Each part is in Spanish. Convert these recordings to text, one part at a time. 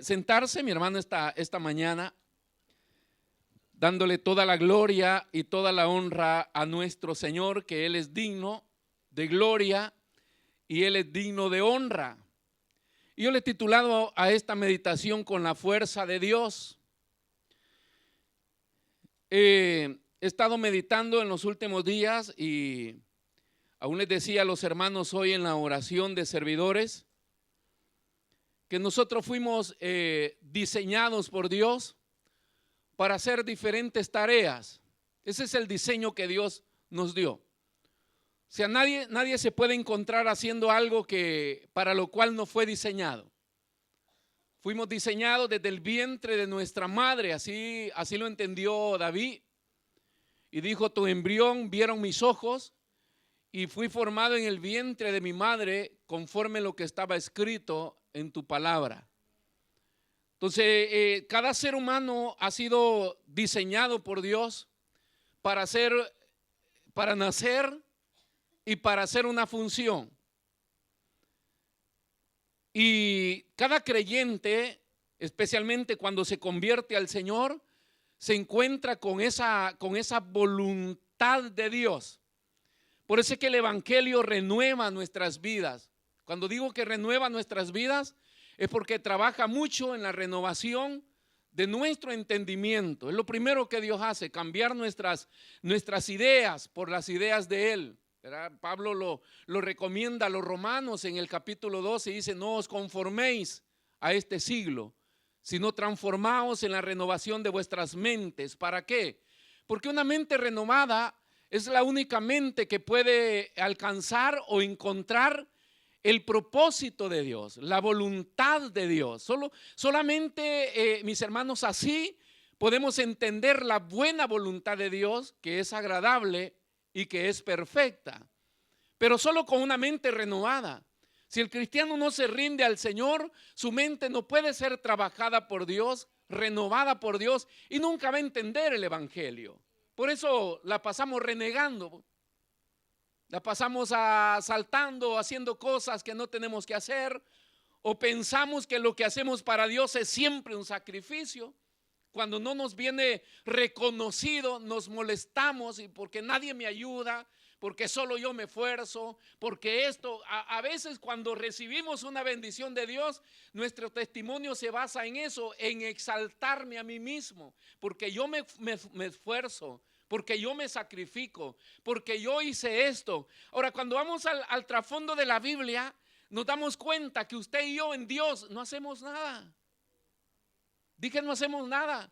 sentarse, mi hermano, esta mañana, dándole toda la gloria y toda la honra a nuestro Señor, que Él es digno de gloria y Él es digno de honra. Y yo le he titulado a esta meditación con la fuerza de Dios. He estado meditando en los últimos días y aún les decía a los hermanos hoy en la oración de servidores que nosotros fuimos diseñados por Dios para hacer diferentes tareas. Ese es el diseño que Dios nos dio. O sea, nadie se puede encontrar haciendo algo para lo cual no fue diseñado. Fuimos diseñados desde el vientre de nuestra madre, así lo entendió David. Y dijo: tu embrión vieron mis ojos y fui formado en el vientre de mi madre conforme lo que estaba escrito en tu palabra. Entonces, cada ser humano ha sido diseñado por Dios para nacer y para hacer una función. Y cada creyente, especialmente cuando se convierte al Señor, se encuentra con esa voluntad de Dios. Por eso es que el Evangelio renueva nuestras vidas. Cuando digo que renueva nuestras vidas, es porque trabaja mucho en la renovación de nuestro entendimiento. Es lo primero que Dios hace, cambiar nuestras ideas por las ideas de Él. ¿Verdad? Pablo lo recomienda a los romanos en el capítulo 12 y dice: no os conforméis a este siglo, sino transformaos en la renovación de vuestras mentes. ¿Para qué? Porque una mente renovada es la única mente que puede alcanzar o encontrar el propósito de Dios, la voluntad de Dios. Solamente, mis hermanos, así podemos entender la buena voluntad de Dios, que es agradable y que es perfecta. Pero solo con una mente renovada. Si el cristiano no se rinde al Señor, su mente no puede ser trabajada por Dios, renovada por Dios, y nunca va a entender el Evangelio. Por eso la pasamos renegando. La pasamos saltando, haciendo cosas que no tenemos que hacer, o pensamos que lo que hacemos para Dios es siempre un sacrificio. Cuando no nos viene reconocido, nos molestamos, y porque nadie me ayuda, porque solo yo me esfuerzo, porque esto, a veces cuando recibimos una bendición de Dios, nuestro testimonio se basa en eso, en exaltarme a mí mismo, porque yo me esfuerzo, porque yo me sacrifico, porque yo hice esto. Ahora, cuando vamos al trasfondo de la Biblia, nos damos cuenta que usted y yo en Dios no hacemos nada. Dije, no hacemos nada.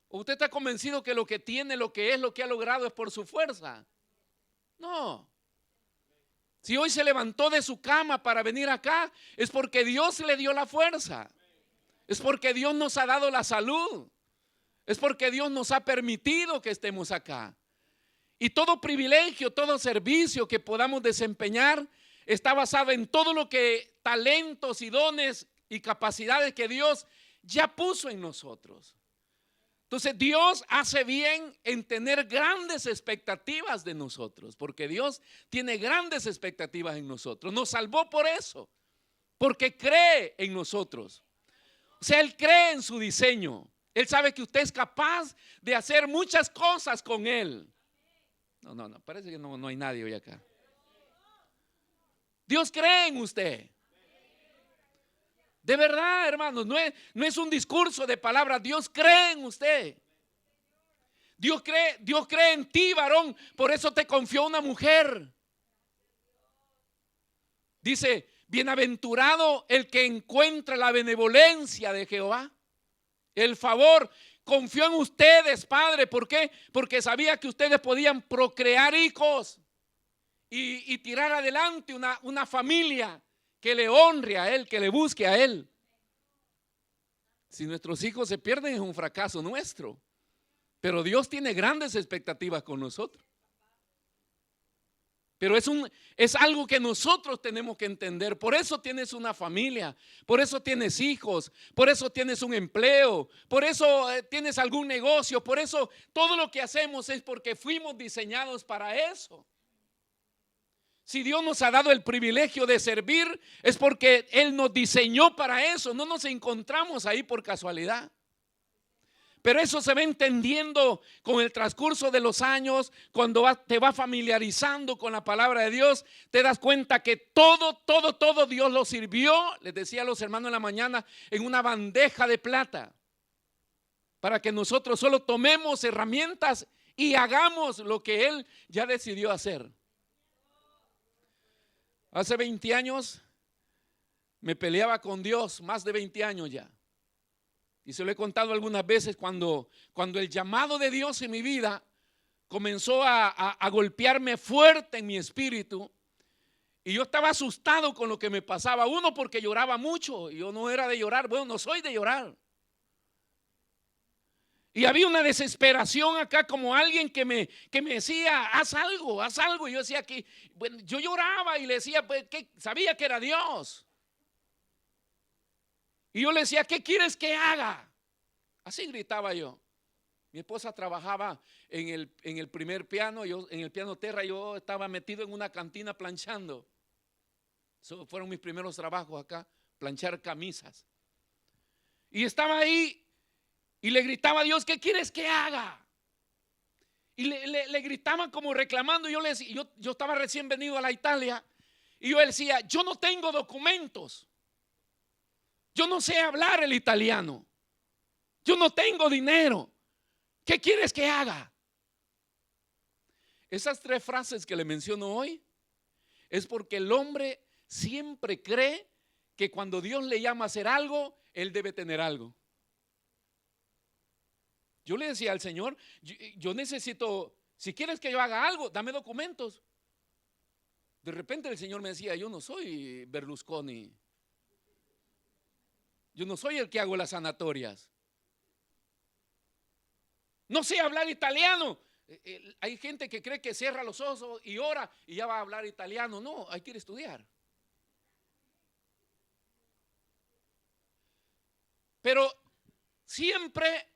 ¿Usted está convencido que lo que tiene, lo que es, lo que ha logrado es por su fuerza? No. Si hoy se levantó de su cama para venir acá, es porque Dios le dio la fuerza. Es porque Dios nos ha dado la salud. Es porque Dios nos ha permitido que estemos acá. Y todo privilegio, todo servicio que podamos desempeñar está basado en todo lo que talentos y dones y capacidades que Dios ya puso en nosotros. Entonces Dios hace bien en tener grandes expectativas de nosotros, porque Dios tiene grandes expectativas en nosotros. Nos salvó por eso, porque cree en nosotros. O sea, Él cree en su diseño. Él sabe que usted es capaz de hacer muchas cosas con Él. No, parece que no hay nadie hoy acá. Dios cree en usted. De verdad, hermanos, no es un discurso de palabras. Dios cree en usted. Dios cree en ti, varón. Por eso te confió una mujer. Dice: bienaventurado el que encuentra la benevolencia de Jehová, el favor. Confió en ustedes, padre. ¿Por qué? Porque sabía que ustedes podían procrear hijos y tirar adelante una familia que le honre a Él, que le busque a Él. Si nuestros hijos se pierden, es un fracaso nuestro. Pero Dios tiene grandes expectativas con nosotros. Pero es algo que nosotros tenemos que entender. Por eso tienes una familia, por eso tienes hijos, por eso tienes un empleo, por eso tienes algún negocio, por eso todo lo que hacemos es porque fuimos diseñados para eso. Si Dios nos ha dado el privilegio de servir, es porque Él nos diseñó para eso. No nos encontramos ahí por casualidad. Pero eso se va entendiendo con el transcurso de los años. Cuando te vas familiarizando con la palabra de Dios, te das cuenta que todo Dios lo sirvió, les decía a los hermanos en la mañana, en una bandeja de plata, para que nosotros solo tomemos herramientas y hagamos lo que Él ya decidió hacer. Hace 20 años me peleaba con Dios, más de 20 años ya. Y se lo he contado algunas veces cuando el llamado de Dios en mi vida comenzó a golpearme fuerte en mi espíritu. Y yo estaba asustado con lo que me pasaba. Uno, porque lloraba mucho. Yo no era de llorar. Bueno, no soy de llorar. Y había una desesperación acá, como alguien que me decía, haz algo, haz algo. Y yo decía que, bueno, yo lloraba y le decía, pues, que sabía que era Dios. Y yo le decía, ¿qué quieres que haga? Así gritaba yo. Mi esposa trabajaba en el primer piano, yo en el piano Terra, yo estaba metido en una cantina planchando. Esos fueron mis primeros trabajos acá, planchar camisas. Y estaba ahí y le gritaba a Dios, ¿qué quieres que haga? Y le gritaban como reclamando. Yo estaba recién venido a la Italia y yo decía, yo no tengo documentos. Yo no sé hablar el italiano. Yo no tengo dinero. ¿Qué quieres que haga? Esas 3 frases que le menciono hoy es porque el hombre siempre cree que cuando Dios le llama a hacer algo, él debe tener algo. Yo le decía al Señor, yo necesito, si quieres que yo haga algo, dame documentos. De repente el Señor me decía, yo no soy Berlusconi. Yo no soy el que hago las sanatorias. No sé hablar italiano. Hay gente que cree que cierra los ojos y ora y ya va a hablar italiano. No, hay que ir a estudiar. Pero siempre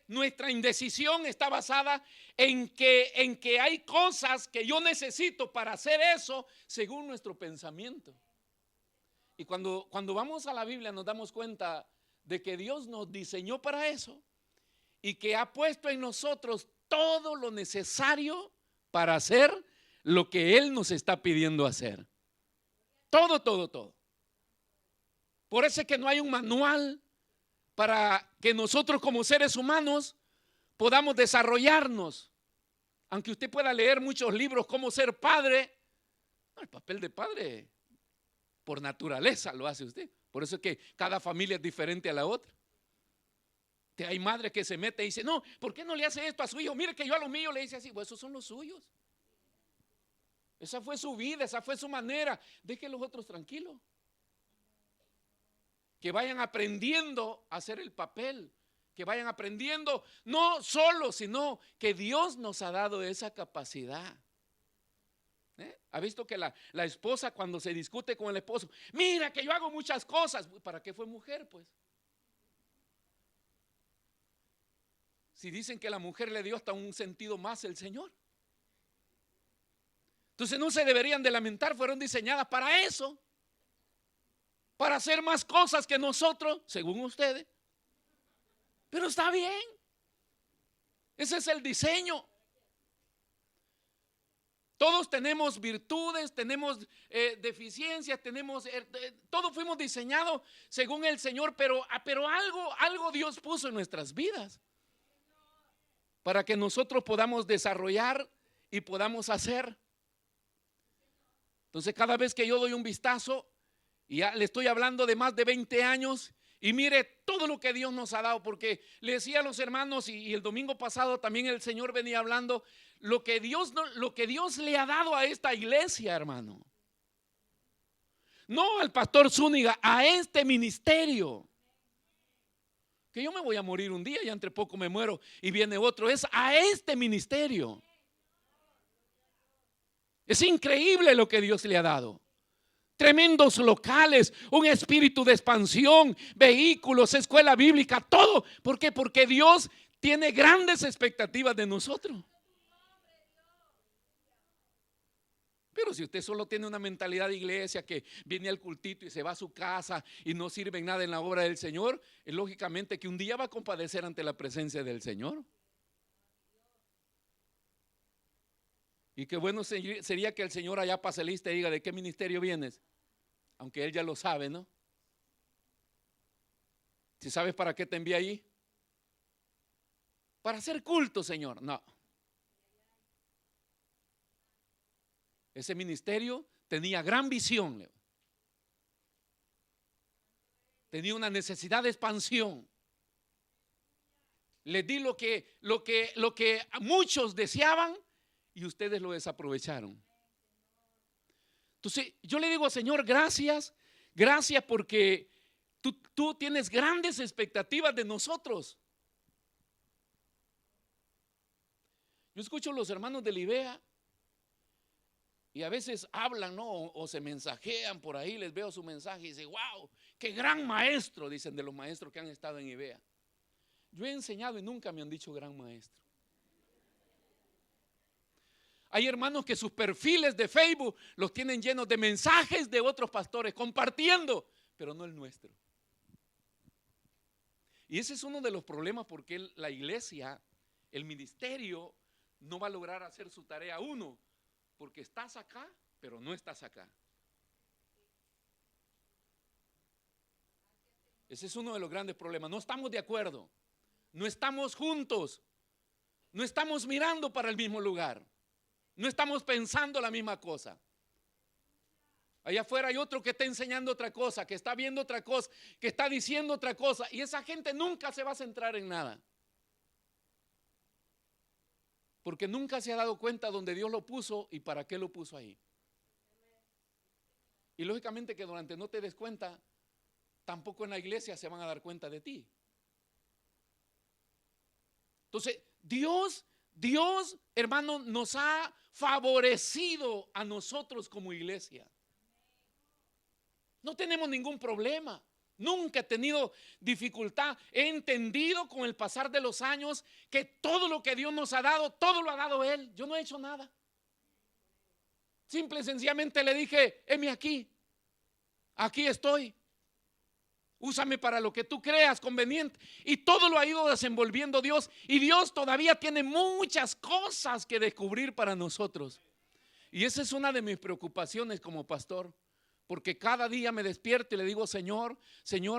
nuestra indecisión está basada en que hay cosas que yo necesito para hacer eso según nuestro pensamiento. Y cuando vamos a la Biblia nos damos cuenta de que Dios nos diseñó para eso y que ha puesto en nosotros todo lo necesario para hacer lo que Él nos está pidiendo hacer. Todo. Por eso es que no hay un manual para que nosotros como seres humanos podamos desarrollarnos. Aunque usted pueda leer muchos libros cómo ser padre, el papel de padre por naturaleza lo hace usted. Por eso es que cada familia es diferente a la otra. Hay madres que se mete y dice, no, ¿por qué no le hace esto a su hijo? Mire que yo a los míos le hice así. Pues esos son los suyos. Esa fue su vida, esa fue su manera. Deje a los otros tranquilos. Que vayan aprendiendo a hacer el papel. Que vayan aprendiendo, no solo, sino que Dios nos ha dado esa capacidad. ¿Ha visto que la esposa cuando se discute con el esposo, mira que yo hago muchas cosas? ¿Para qué fue mujer pues? Si dicen que la mujer le dio hasta un sentido más el Señor. Entonces no se deberían de lamentar, fueron diseñadas para eso. Para hacer más cosas que nosotros, según ustedes. Pero está bien. Ese es el diseño. Todos tenemos virtudes, tenemos deficiencias, todos fuimos diseñados según el Señor, pero algo Dios puso en nuestras vidas para que nosotros podamos desarrollar y podamos hacer. Entonces cada vez que yo doy un vistazo, y ya le estoy hablando de más de 20 años, y mire todo lo que Dios nos ha dado, porque le decía a los hermanos, y el domingo pasado también el Señor venía hablando, lo que Dios le ha dado a esta iglesia, hermano. No al pastor Zúñiga, a este ministerio. Que yo me voy a morir un día y entre poco me muero y viene otro. Es a este ministerio. Es increíble lo que Dios le ha dado. Tremendos locales, un espíritu de expansión, vehículos, escuela bíblica, todo. ¿Por qué? Porque Dios tiene grandes expectativas de nosotros. Pero si usted solo tiene una mentalidad de iglesia, que viene al cultito y se va a su casa y no sirve en nada en la obra del Señor, es lógicamente que un día va a compadecer ante la presencia del Señor. Y qué bueno sería que el Señor allá pase lista y diga: ¿de qué ministerio vienes? Aunque Él ya lo sabe, ¿no? Si sabes para qué te envía allí. Para hacer culto, Señor. No. Ese ministerio tenía gran visión. Tenía una necesidad de expansión. Les di lo que muchos deseaban y ustedes lo desaprovecharon. Entonces yo le digo: Señor, gracias porque tú tienes grandes expectativas de nosotros. Yo escucho a los hermanos de Libea y a veces hablan, ¿no? O se mensajean por ahí, les veo su mensaje y dicen: wow, qué gran maestro, dicen de los maestros que han estado en Ibea. Yo he enseñado y nunca me han dicho gran maestro. Hay hermanos que sus perfiles de Facebook los tienen llenos de mensajes de otros pastores compartiendo, pero no el nuestro. Y ese es uno de los problemas, porque la iglesia, el ministerio, no va a lograr hacer su tarea uno, porque estás acá, pero no estás acá. Ese es uno de los grandes problemas. No estamos de acuerdo, no estamos juntos, no estamos mirando para el mismo lugar, no estamos pensando la misma cosa. Allá afuera hay otro que está enseñando otra cosa, que está viendo otra cosa, que está diciendo otra cosa, y esa gente nunca se va a centrar en nada, porque nunca se ha dado cuenta dónde Dios lo puso y para qué lo puso ahí. Y lógicamente que durante no te des cuenta, tampoco en la iglesia se van a dar cuenta de ti. Entonces, Dios, hermano, nos ha favorecido a nosotros como iglesia. No tenemos ningún problema. Nunca he tenido dificultad. He entendido con el pasar de los años que todo lo que Dios nos ha dado, todo lo ha dado Él. Yo no he hecho nada. Simple y sencillamente le dije: heme aquí. Aquí estoy. Úsame para lo que tú creas conveniente. Y todo lo ha ido desenvolviendo Dios. Y Dios todavía tiene muchas cosas que descubrir para nosotros. Y esa es una de mis preocupaciones como pastor. Porque cada día me despierto y le digo: Señor,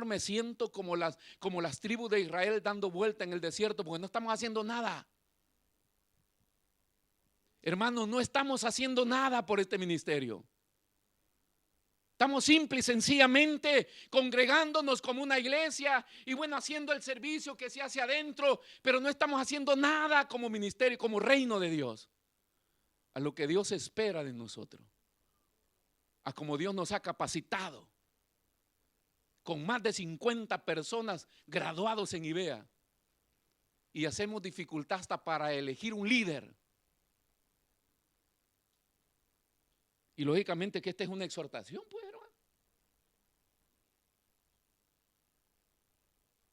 me siento como las tribus de Israel dando vuelta en el desierto, porque no estamos haciendo nada. Hermanos, no estamos haciendo nada por este ministerio. Estamos simple y sencillamente congregándonos como una iglesia y bueno, haciendo el servicio que se hace adentro, pero no estamos haciendo nada como ministerio, como reino de Dios, a lo que Dios espera de nosotros, a como Dios nos ha capacitado, con más de 50 personas graduados en Ibea, y hacemos dificultad hasta para elegir un líder. Y lógicamente que esta es una exhortación, pues, hermano.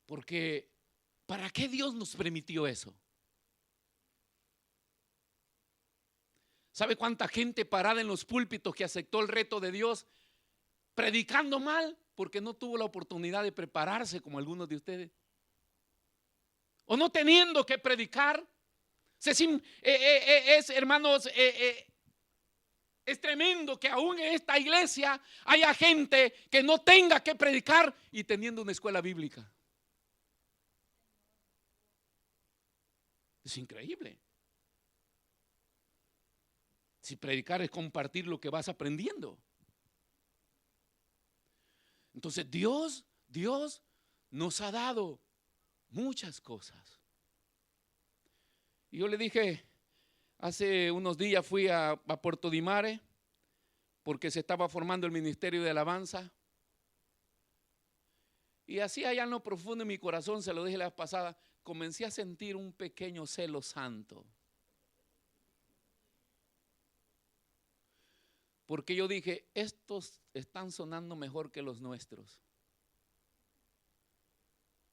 Porque ¿para qué Dios nos permitió eso? ¿Sabe cuánta gente parada en los púlpitos que aceptó el reto de Dios predicando mal porque no tuvo la oportunidad de prepararse como algunos de ustedes? O no teniendo que predicar. Hermanos, es tremendo que aún en esta iglesia haya gente que no tenga que predicar y teniendo una escuela bíblica. Es increíble. Si predicar es compartir lo que vas aprendiendo. Entonces Dios nos ha dado muchas cosas. Y yo le dije, hace unos días fui a Puerto de Mare porque se estaba formando el ministerio de alabanza. Y así allá en lo profundo de mi corazón, se lo dije la vez pasada, comencé a sentir un pequeño celo santo. Porque yo dije, estos están sonando mejor que los nuestros.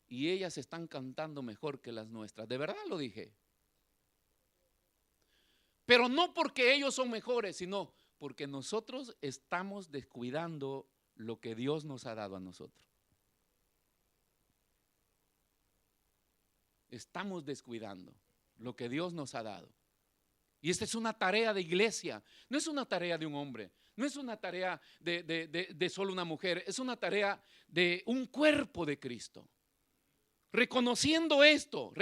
Y ellas están cantando mejor que las nuestras. De verdad lo dije. Pero no porque ellos son mejores, sino Porque nosotros estamos descuidando lo que Dios nos ha dado a nosotros. Estamos descuidando lo que Dios nos ha dado. Y esta es una tarea de iglesia, no es una tarea de un hombre, no es una tarea de solo una mujer, es una tarea de un cuerpo de Cristo. Reconociendo esto,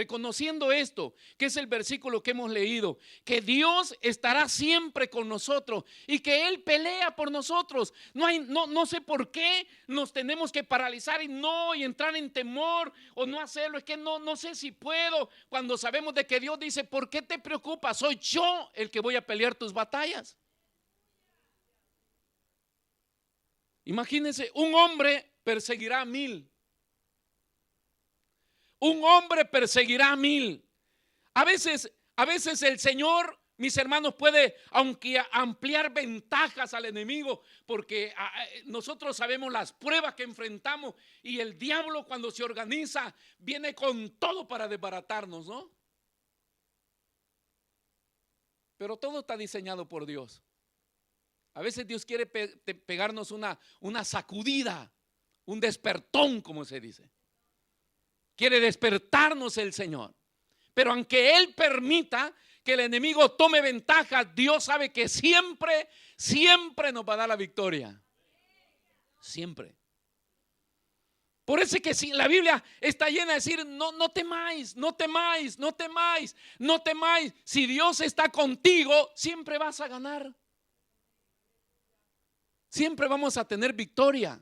que es el versículo que hemos leído, que Dios estará siempre con nosotros y que Él pelea por nosotros. No sé por qué nos tenemos que paralizar y entrar en temor o no hacerlo. Es que no sé si puedo, cuando sabemos de que Dios dice: ¿por qué te preocupas? Soy yo el que voy a pelear tus batallas. Imagínense, un hombre perseguirá a 1000. Un hombre perseguirá a 1000. A veces el Señor, mis hermanos, puede aunque ampliar ventajas al enemigo, porque nosotros sabemos las pruebas que enfrentamos, y el diablo, cuando se organiza, viene con todo para desbaratarnos, ¿no? Pero todo está diseñado por Dios. A veces Dios quiere pegarnos una sacudida, un despertón, como se dice. Quiere despertarnos el Señor. Pero aunque Él permita que el enemigo tome ventaja, Dios sabe que siempre nos va a dar la victoria. Siempre. Por eso es que si la Biblia está llena de decir: no temáis, no temáis, no temáis, no temáis. Si Dios está contigo, siempre vas a ganar. Siempre vamos a tener victoria.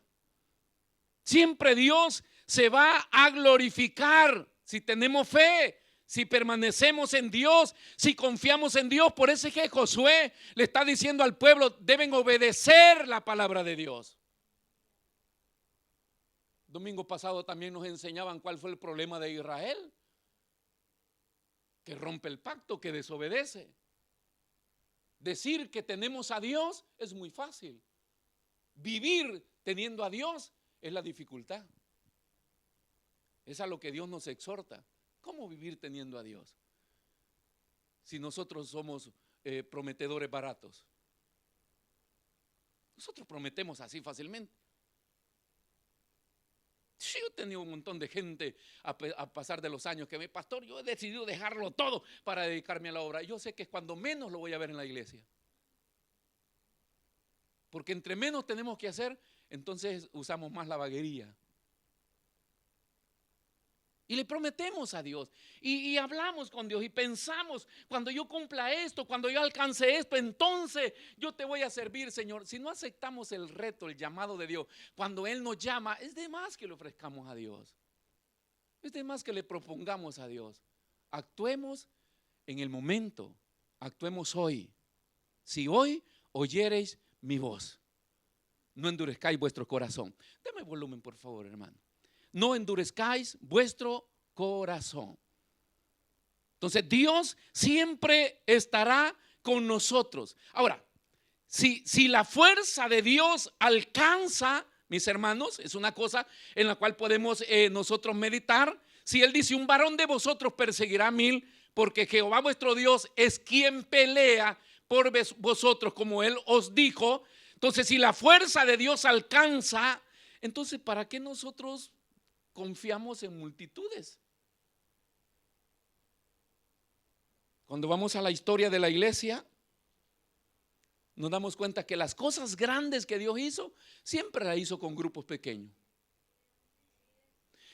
Siempre Dios se va a glorificar si tenemos fe, si permanecemos en Dios, si confiamos en Dios. Por eso es que Josué le está diciendo al pueblo: deben obedecer la palabra de Dios. Domingo pasado también nos enseñaban cuál fue el problema de Israel, que rompe el pacto, que desobedece. Decir que tenemos a Dios es muy fácil. Vivir teniendo a Dios es la dificultad. Es a lo que Dios nos exhorta. ¿Cómo vivir teniendo a Dios? Si nosotros somos prometedores baratos. Nosotros prometemos así fácilmente. Yo he tenido un montón de gente a pasar de los años que pastor, yo he decidido dejarlo todo para dedicarme a la obra. Yo sé que es cuando menos lo voy a ver en la iglesia. Porque entre menos tenemos que hacer, entonces usamos más la vaguería. Y le prometemos a Dios y hablamos con Dios y pensamos: cuando yo cumpla esto, cuando yo alcance esto, entonces yo te voy a servir, Señor. Si no aceptamos el reto, el llamado de Dios, cuando Él nos llama, es de más que le ofrezcamos a Dios. Es de más que le propongamos a Dios. Actuemos en el momento, actuemos hoy. Si hoy oyereis mi voz, no endurezcáis vuestro corazón. Deme volumen, por favor, hermano. No endurezcáis vuestro corazón. Entonces Dios siempre estará con nosotros. Ahora, si la fuerza de Dios alcanza, mis hermanos, es una cosa en la cual podemos nosotros meditar. Si Él dice: un varón de vosotros perseguirá a 1000, porque Jehová vuestro Dios es quien pelea por vosotros, como Él os dijo. Entonces, si la fuerza de Dios alcanza, entonces ¿para qué nosotros confiamos en multitudes? Cuando vamos a la historia de la iglesia, nos damos cuenta que las cosas grandes que Dios hizo, siempre las hizo con grupos pequeños.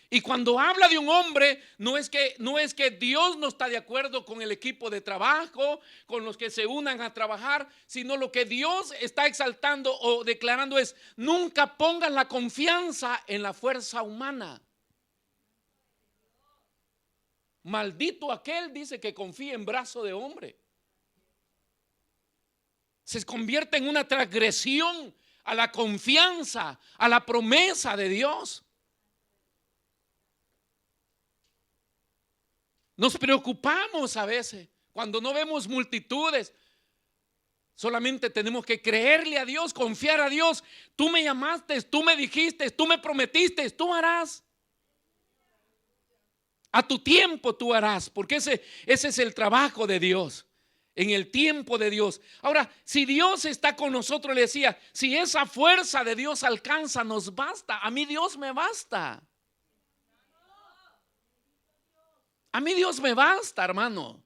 Y cuando habla de un hombre, no es que Dios no está de acuerdo con el equipo de trabajo, con los que se unan a trabajar, sino lo que Dios está exaltando o declarando es: nunca pongan la confianza en la fuerza humana. Maldito aquel, dice, que confía en brazo de hombre. Se convierte en una transgresión a la confianza, a la promesa de Dios. Nos preocupamos a veces cuando no vemos multitudes. Solamente tenemos que creerle a Dios, confiar a Dios. Tú me llamaste, tú me dijiste, tú me prometiste, tú harás. A tu tiempo tú harás, porque ese es el trabajo de Dios. en el tiempo de Dios. Ahora, si Dios está con nosotros, le decía, si esa fuerza de Dios alcanza, nos basta. A mí Dios me basta. A mí Dios me basta, hermano.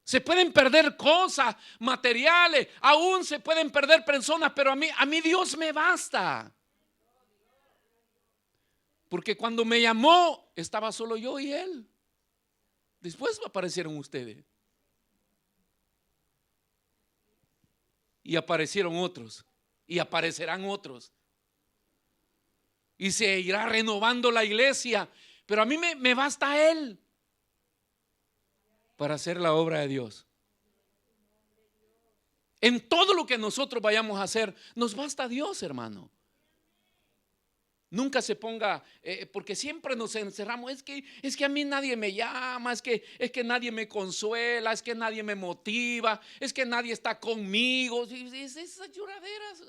Se pueden perder cosas materiales, aún se pueden perder personas, pero a mí Dios me basta. Porque cuando me llamó, estaba solo yo y Él. Después aparecieron ustedes. Y aparecieron otros. Y aparecerán otros. Y se irá renovando la iglesia. Pero a mí me basta Él para hacer la obra de Dios. En todo lo que nosotros vayamos a hacer, nos basta Dios, hermano. Nunca se ponga, porque siempre nos encerramos, es que a mí nadie me llama, es que nadie me consuela, es que nadie me motiva, es que nadie está conmigo. Esas lloraderas.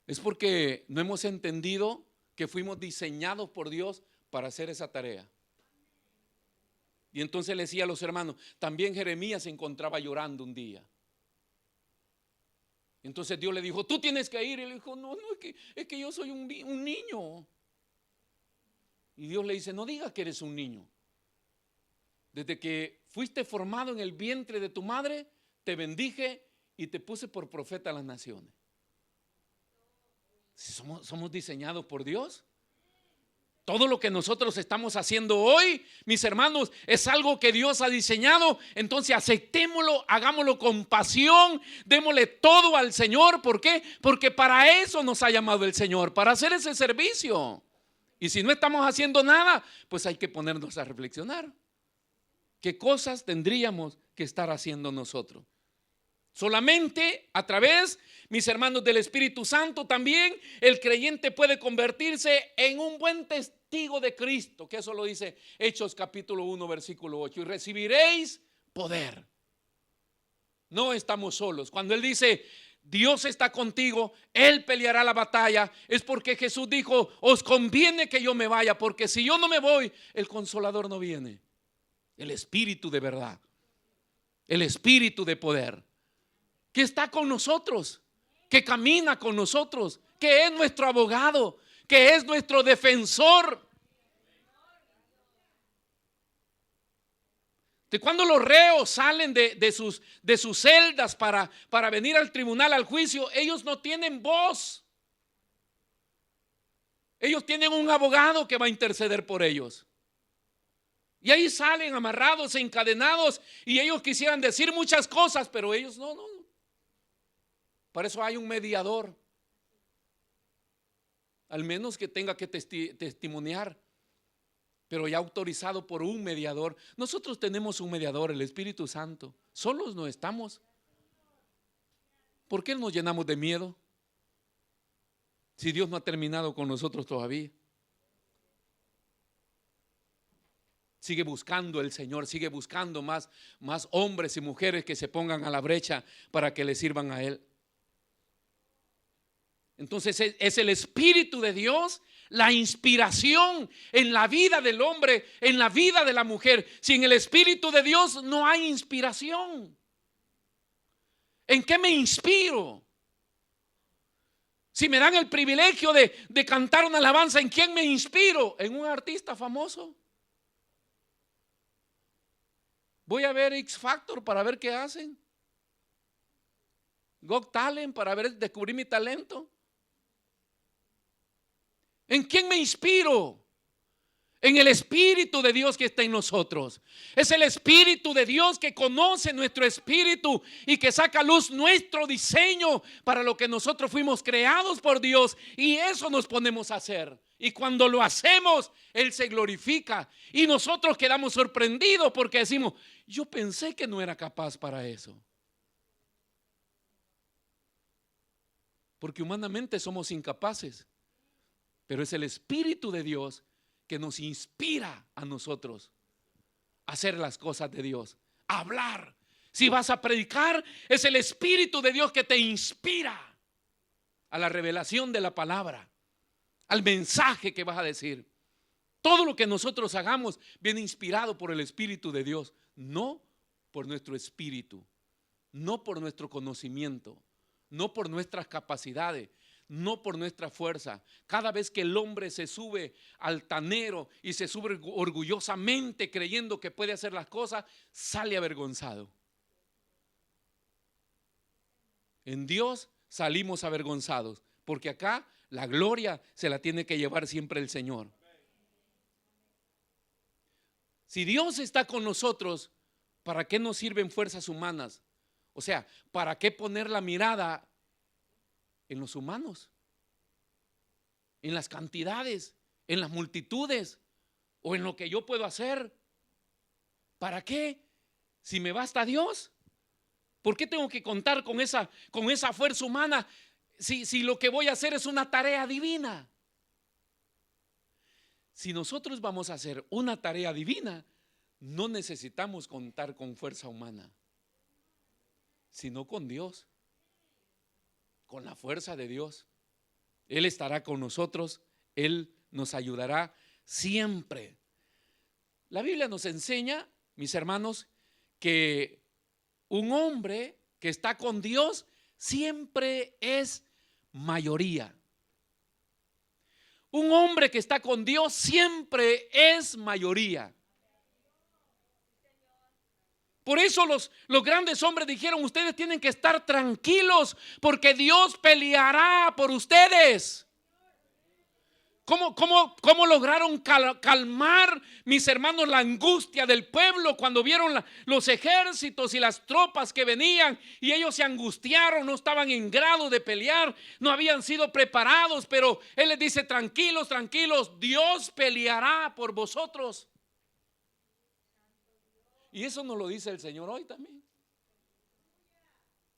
Es porque no hemos entendido que fuimos diseñados por Dios para hacer esa tarea. Y entonces le decía a los hermanos, también Jeremías se encontraba llorando un día. Entonces Dios le dijo, tú tienes que ir. Y él dijo, no, es que yo soy un niño. Y Dios le dice, no digas que eres un niño. Desde que fuiste formado en el vientre de tu madre, te bendije y te puse por profeta a las naciones. Somos diseñados por Dios. Todo lo que nosotros estamos haciendo hoy, mis hermanos, es algo que Dios ha diseñado. Entonces aceptémoslo, hagámoslo con pasión, démosle todo al Señor. ¿Por qué? Porque para eso nos ha llamado el Señor, para hacer ese servicio. Y si no estamos haciendo nada, pues hay que ponernos a reflexionar. ¿Qué cosas tendríamos que estar haciendo nosotros? Solamente a través, mis hermanos, del Espíritu Santo también el creyente puede convertirse en un buen testigo de Cristo, que eso lo dice Hechos capítulo 1 versículo 8, y recibiréis poder. No estamos solos. Cuando Él dice Dios está contigo, Él peleará la batalla, es porque Jesús dijo, os conviene que yo me vaya, porque si yo no me voy, el Consolador no viene. El Espíritu de verdad, el Espíritu de poder, que está con nosotros, que camina con nosotros, que es nuestro abogado, que es nuestro defensor. De cuando los reos salen de sus celdas para venir al tribunal, al juicio, ellos no tienen voz. Ellos tienen un abogado que va a interceder por ellos. Y ahí salen amarrados, encadenados, y ellos quisieran decir muchas cosas, pero ellos no. Para eso hay un mediador, al menos que tenga que testimoniar, pero ya autorizado por un mediador. Nosotros tenemos un mediador, el Espíritu Santo. Solos no estamos. ¿Por qué nos llenamos de miedo si Dios no ha terminado con nosotros todavía? Sigue buscando el Señor, sigue buscando más hombres y mujeres que se pongan a la brecha para que le sirvan a Él. Entonces es el Espíritu de Dios, la inspiración en la vida del hombre, en la vida de la mujer. Sin el Espíritu de Dios no hay inspiración. ¿En qué me inspiro? Si me dan el privilegio de cantar una alabanza, ¿en quién me inspiro? ¿En un artista famoso? Voy a ver X Factor para ver qué hacen. Got Talent para descubrir mi talento. ¿En quién me inspiro? En el Espíritu de Dios que está en nosotros. Es el Espíritu de Dios que conoce nuestro espíritu y que saca a luz nuestro diseño para lo que nosotros fuimos creados por Dios, y eso nos ponemos a hacer. Y cuando lo hacemos, Él se glorifica y nosotros quedamos sorprendidos porque decimos, yo pensé que no era capaz para eso. Porque humanamente somos incapaces. Pero es el Espíritu de Dios que nos inspira a nosotros a hacer las cosas de Dios, a hablar. Si vas a predicar, es el Espíritu de Dios que te inspira a la revelación de la palabra, al mensaje que vas a decir. Todo lo que nosotros hagamos viene inspirado por el Espíritu de Dios, no por nuestro espíritu, no por nuestro conocimiento, no por nuestras capacidades, no por nuestra fuerza. Cada vez que el hombre se sube altanero y se sube orgullosamente creyendo que puede hacer las cosas, sale avergonzado. En Dios salimos avergonzados, porque acá la gloria se la tiene que llevar siempre el Señor. Si Dios está con nosotros, ¿para qué nos sirven fuerzas humanas? O sea, ¿para qué poner la mirada en los humanos? En las cantidades, en las multitudes o en lo que yo puedo hacer. ¿Para qué? Si me basta Dios. ¿Por qué tengo que contar con esa fuerza humana si lo que voy a hacer es una tarea divina? Si nosotros vamos a hacer una tarea divina, no necesitamos contar con fuerza humana, sino con Dios, con la fuerza de Dios. Él estará con nosotros, Él nos ayudará siempre. La Biblia nos enseña, mis hermanos, que un hombre que está con Dios siempre es mayoría. Un hombre que está con Dios siempre es mayoría. Por eso los grandes hombres dijeron: ustedes tienen que estar tranquilos porque Dios peleará por ustedes. ¿Cómo lograron calmar, mis hermanos, la angustia del pueblo cuando vieron los ejércitos y las tropas que venían? Y ellos se angustiaron, no estaban en grado de pelear, no habían sido preparados, pero Él les dice: tranquilos, tranquilos, Dios peleará por vosotros. Y eso nos lo dice el Señor hoy también.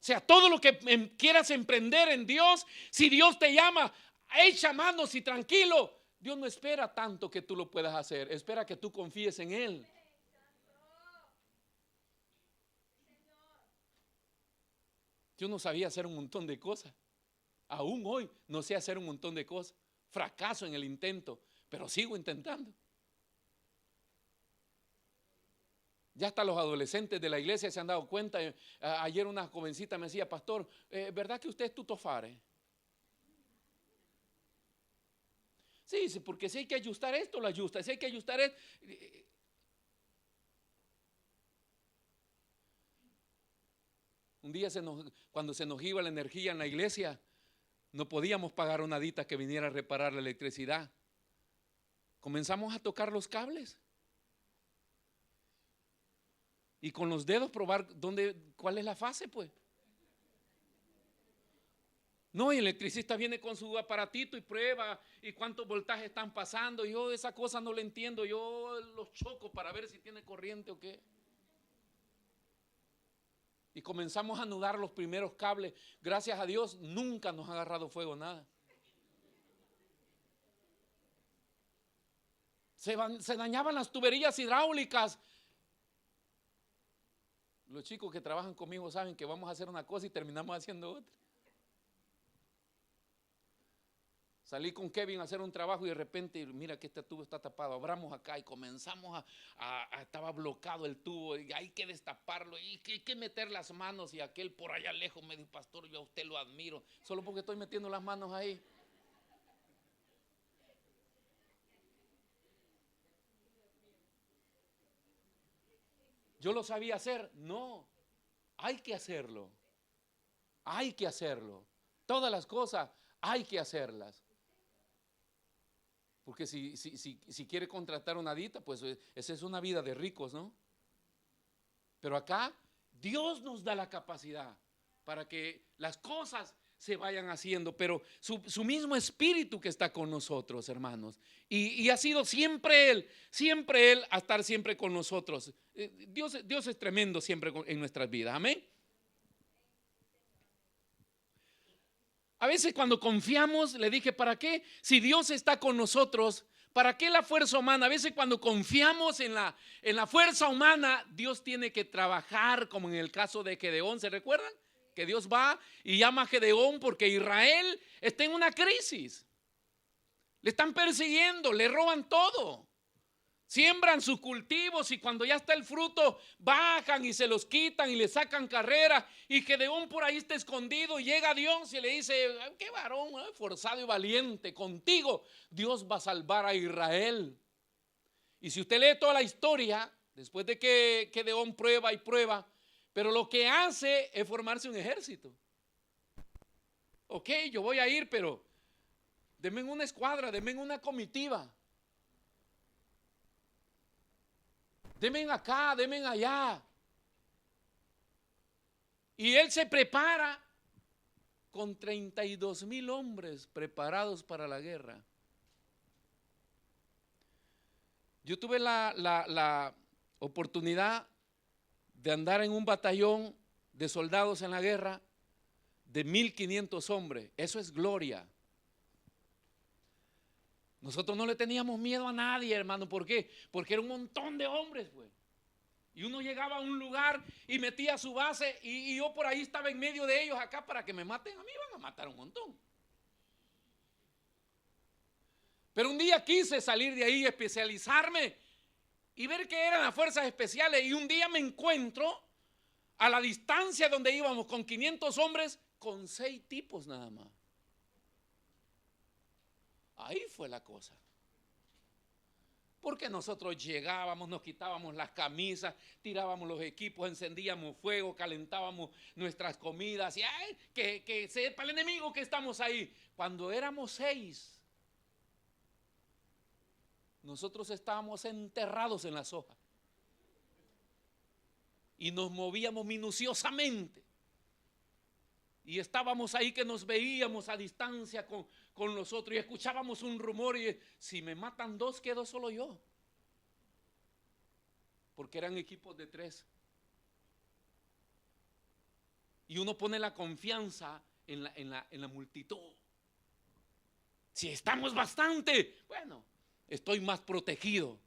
O sea, todo lo que quieras emprender en Dios, si Dios te llama, echa manos y tranquilo. Dios no espera tanto que tú lo puedas hacer, espera que tú confíes en Él. Yo no sabía hacer un montón de cosas. Aún hoy no sé hacer un montón de cosas. Fracaso en el intento, pero sigo intentando. Ya hasta los adolescentes de la iglesia se han dado cuenta. Ayer una jovencita me decía: pastor, ¿verdad que usted es tutofare? Sí, porque si hay que ajustar esto, lo ajusta. Si hay que ajustar esto. Un día cuando se nos iba la energía en la iglesia, no podíamos pagar una dita que viniera a reparar la electricidad. Comenzamos a tocar los cables y con los dedos probar cuál es la fase, pues. No, y el electricista viene con su aparatito y prueba y cuántos voltajes están pasando. Yo esa cosa no la entiendo, yo los choco para ver si tiene corriente o qué. Y comenzamos a anudar los primeros cables. Gracias a Dios nunca nos ha agarrado fuego nada. Se dañaban las tuberías hidráulicas. Los chicos que trabajan conmigo saben que vamos a hacer una cosa y terminamos haciendo otra. Salí con Kevin a hacer un trabajo y de repente, mira que este tubo está tapado, abramos acá y comenzamos estaba bloqueado el tubo y hay que destaparlo y hay que meter las manos. Y aquel por allá lejos me dijo: pastor, yo a usted lo admiro, solo porque estoy metiendo las manos ahí. ¿Yo lo sabía hacer? No, hay que hacerlo. Hay que hacerlo. Todas las cosas hay que hacerlas. Porque si quiere contratar una dita, pues esa es una vida de ricos, ¿no? Pero acá Dios nos da la capacidad para que las cosas se vayan haciendo, pero su mismo espíritu que está con nosotros, hermanos, y ha sido siempre Él a estar siempre con nosotros. Dios es tremendo siempre en nuestras vidas, amén. A veces cuando confiamos, le dije: ¿para qué? Si Dios está con nosotros, ¿para qué la fuerza humana? A veces cuando confiamos en la fuerza humana, Dios tiene que trabajar, como en el caso de Gedeón. ¿Se recuerdan? Que Dios va y llama a Gedeón porque Israel está en una crisis. Le están persiguiendo, le roban todo. Siembran sus cultivos y cuando ya está el fruto bajan y se los quitan y le sacan carrera, y Gedeón por ahí está escondido y llega Dios y le dice: qué varón forzado y valiente, contigo Dios va a salvar a Israel. Y si usted lee toda la historia, después de que Gedeón prueba y prueba, pero lo que hace es formarse un ejército. Ok, yo voy a ir, pero denme una escuadra, denme una comitiva. Denme acá, denme allá. Y él se prepara con 32,000 hombres preparados para la guerra. Yo tuve la oportunidad de andar en un batallón de soldados en la guerra de 1,500 hombres. Eso es gloria. Nosotros no le teníamos miedo a nadie, hermano. ¿Por qué? Porque era un montón de hombres, pues. Y uno llegaba a un lugar y metía su base, y yo por ahí estaba en medio de ellos acá para que me maten. A mí van a matar un montón. Pero un día quise salir de ahí, especializarme y ver qué eran las fuerzas especiales. Y un día me encuentro a la distancia donde íbamos con 500 hombres, con 6 tipos nada más. Ahí fue la cosa. Porque nosotros llegábamos, nos quitábamos las camisas, tirábamos los equipos, encendíamos fuego, calentábamos nuestras comidas, y ay, que sepa el enemigo que estamos ahí. Cuando éramos 6, nosotros estábamos enterrados en la soja y nos movíamos minuciosamente. Y estábamos ahí que nos veíamos a distancia con los otros y escuchábamos un rumor, y si me matan 2, quedo solo yo. Porque eran equipos de 3. Y uno pone la confianza en la multitud. Si estamos bastante, bueno, estoy más protegido.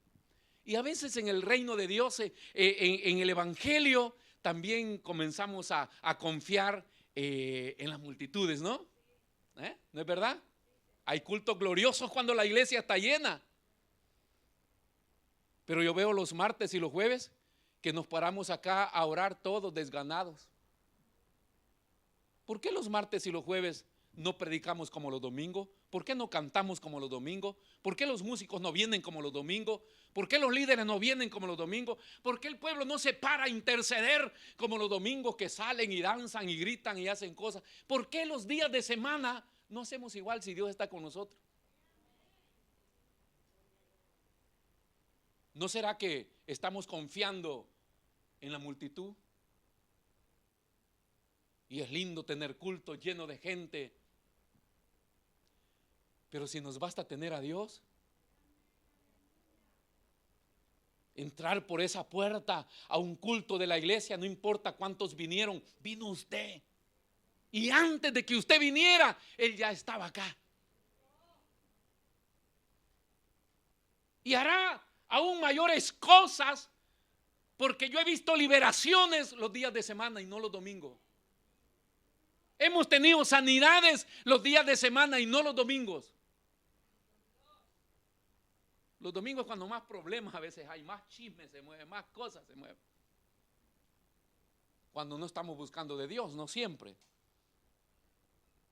Y a veces en el reino de Dios, en el evangelio, también comenzamos a confiar en las multitudes, ¿no? ¿No es verdad? Hay cultos gloriosos cuando la iglesia está llena. Pero yo veo los martes y los jueves que nos paramos acá a orar todos desganados. ¿Por qué los martes y los jueves no predicamos como los domingos? ¿Por qué no cantamos como los domingos? ¿Por qué los músicos no vienen como los domingos? ¿Por qué los líderes no vienen como los domingos? ¿Por qué el pueblo no se para a interceder como los domingos, que salen y danzan y gritan y hacen cosas? ¿Por qué los días de semana no hacemos igual si Dios está con nosotros? ¿No será que estamos confiando en la multitud? Y es lindo tener culto lleno de gente, pero si nos basta tener a Dios, entrar por esa puerta a un culto de la iglesia, no importa cuántos vinieron, vino usted. Y antes de que usted viniera, Él ya estaba acá. Y hará aún mayores cosas, porque yo he visto liberaciones los días de semana y no los domingos. Hemos tenido sanidades los días de semana y no los domingos. Los domingos es cuando más problemas a veces hay, más chismes se mueven, más cosas se mueven. Cuando no estamos buscando de Dios, no siempre.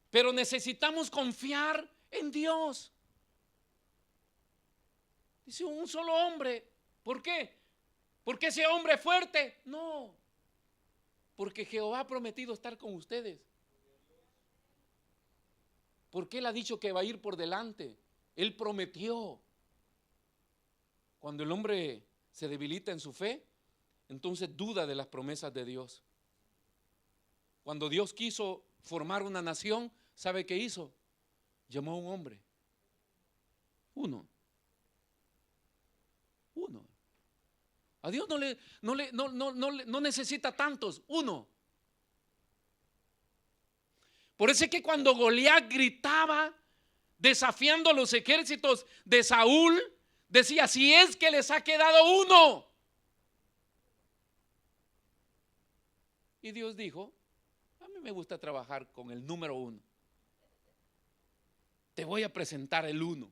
Pero necesitamos confiar en Dios. Dice un solo hombre. ¿Por qué? ¿Porque ese hombre es fuerte? No. Porque Jehová ha prometido estar con ustedes. Porque Él ha dicho que va a ir por delante. Él prometió. Cuando el hombre se debilita en su fe, entonces duda de las promesas de Dios. Cuando Dios quiso formar una nación, ¿sabe qué hizo? Llamó a un hombre. Uno. A Dios no necesita tantos, uno. Por eso es que cuando Goliat gritaba desafiando a los ejércitos de Saúl, decía: si es que les ha quedado uno. Y Dios dijo: a mí me gusta trabajar con el número 1. Te voy a presentar el 1.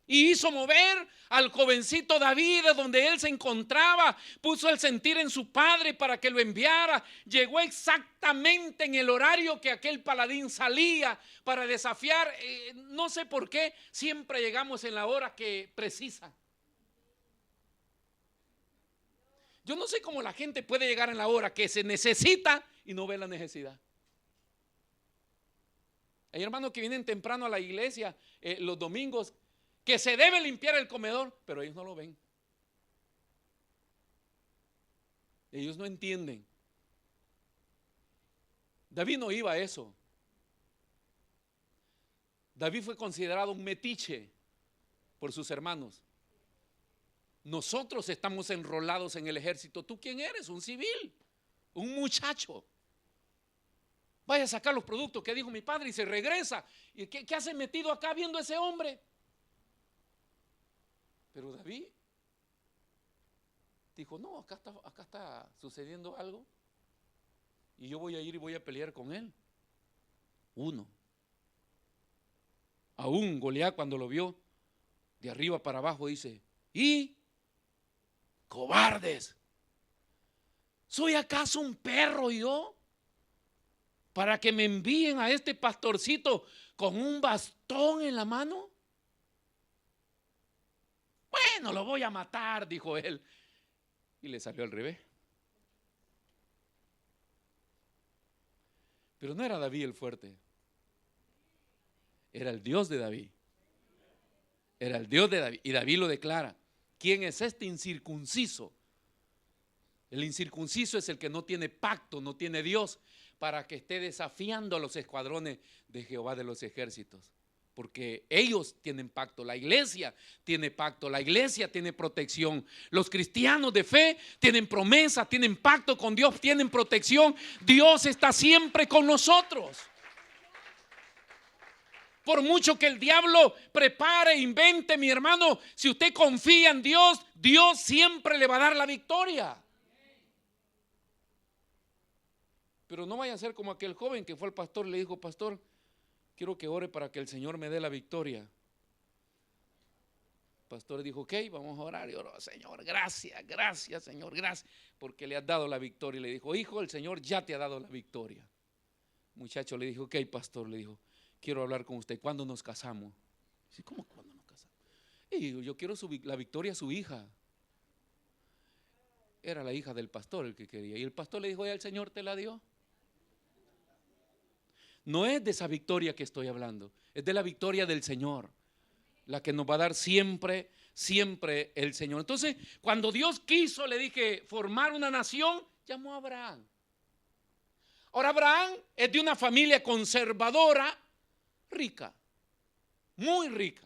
Y hizo mover al jovencito David de donde él se encontraba. Puso el sentir en su padre para que lo enviara. Llegó exactamente en el horario que aquel paladín salía para desafiar. No sé por qué siempre llegamos en la hora que precisa. Yo no sé cómo la gente puede llegar en la hora que se necesita y no ve la necesidad. Hay hermanos que vienen temprano a la iglesia los domingos, que se debe limpiar el comedor, pero ellos no lo ven. Ellos no entienden. David no iba a eso. David fue considerado un metiche por sus hermanos. Nosotros estamos enrolados en el ejército. ¿Tú quién eres? Un civil, un muchacho. Vaya a sacar los productos que dijo mi padre y se regresa. ¿Y qué hace metido acá viendo a ese hombre? Pero David dijo, no, acá está sucediendo algo y yo voy a ir y voy a pelear con él. Uno. Aún Goliat, cuando lo vio de arriba para abajo, dice, ¿y cobardes? ¿Soy acaso un perro yo para que me envíen a este pastorcito con un bastón en la mano? Bueno, lo voy a matar, dijo él. Y le salió al revés. Pero no era David el fuerte. Era el Dios de David. Era el Dios de David. Y David lo declara. ¿Quién es este incircunciso? El incircunciso es el que no tiene pacto, no tiene Dios, para que esté desafiando a los escuadrones de Jehová de los ejércitos. Porque ellos tienen pacto, la iglesia tiene pacto, la iglesia tiene protección. Los cristianos de fe tienen promesa, tienen pacto con Dios, tienen protección. Dios está siempre con nosotros. Por mucho que el diablo prepare, invente, mi hermano, si usted confía en Dios, Dios siempre le va a dar la victoria. Pero no vaya a ser como aquel joven que fue al pastor y le dijo, pastor, quiero que ore para que el Señor me dé la victoria. El pastor dijo, ok, vamos a orar. Y oró, Señor, gracias, gracias, Señor, gracias, porque le has dado la victoria. Y le dijo, hijo, el Señor ya te ha dado la victoria. El muchacho le dijo, ok, pastor, le dijo, quiero hablar con usted. ¿Cuándo nos casamos? Dice, ¿cómo cuándo nos casamos? Y dijo, yo quiero la victoria a su hija. Era la hija del pastor el que quería. Y el pastor le dijo, ya el Señor te la dio. No es de esa victoria que estoy hablando, es de la victoria del Señor, la que nos va a dar siempre, siempre el Señor. Entonces, cuando Dios quiso, le dije, formar una nación, llamó a Abraham. Ahora Abraham es de una familia conservadora, rica, muy rica,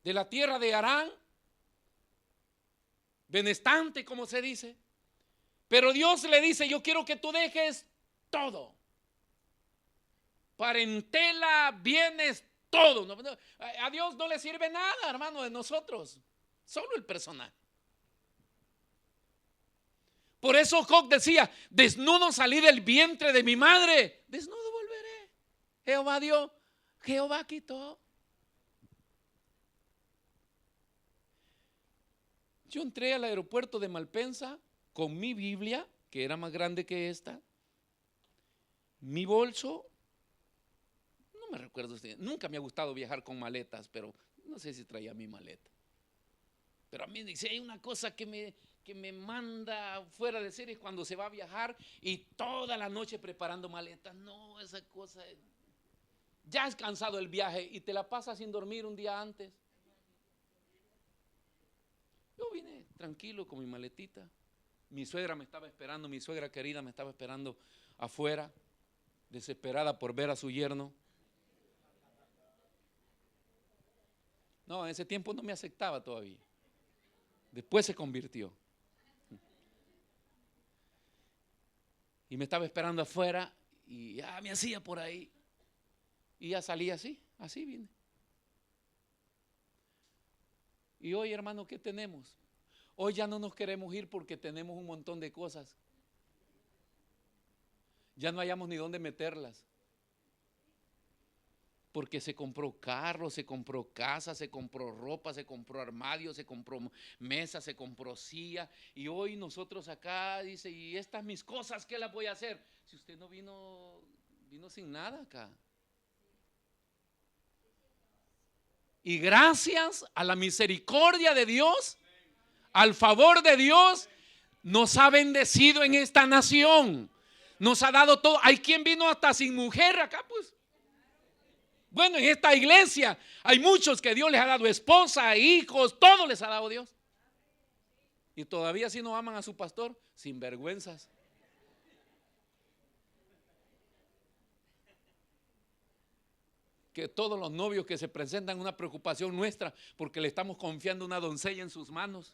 de la tierra de Harán, benestante, como se dice. Pero Dios le dice, yo quiero que tú dejes todo. Parentela, bienes, todo. A Dios no le sirve nada, hermano, de nosotros. Solo el personal. Por eso Job decía, desnudo salí del vientre de mi madre, desnudo volveré. Jehová dio, Jehová quitó. Yo entré al aeropuerto de Malpensa con mi Biblia, que era más grande que esta, mi bolso. No me recuerdo, nunca me ha gustado viajar con maletas, pero no sé si traía mi maleta. Pero a mí dice, hay una cosa que me manda fuera de serie cuando se va a viajar y toda la noche preparando maletas. No, esa cosa, ya es cansado el viaje y te la pasas sin dormir un día antes. Yo vine tranquilo con mi maletita. Mi suegra me estaba esperando, mi suegra querida me estaba esperando afuera, desesperada por ver a su yerno. No, en ese tiempo no me aceptaba todavía. Después se convirtió. Y me estaba esperando afuera y ya me hacía por ahí. Y ya salí así vine. Y hoy, hermano, ¿qué tenemos? Hoy ya no nos queremos ir porque tenemos un montón de cosas. Ya no hallamos ni dónde meterlas. Porque se compró carro, se compró casa, se compró ropa, se compró armario, se compró mesa, se compró silla. Y hoy nosotros acá dice, y estas mis cosas, ¿qué las voy a hacer? Si usted no vino sin nada acá. Y gracias a la misericordia de Dios, al favor de Dios, nos ha bendecido en esta nación. Nos ha dado todo. Hay quien vino hasta sin mujer acá, pues. Bueno, en esta iglesia hay muchos que Dios les ha dado esposa, hijos, todo les ha dado Dios. Y todavía si no aman a su pastor, sin vergüenzas. Que todos los novios que se presentan, una preocupación nuestra porque le estamos confiando una doncella en sus manos.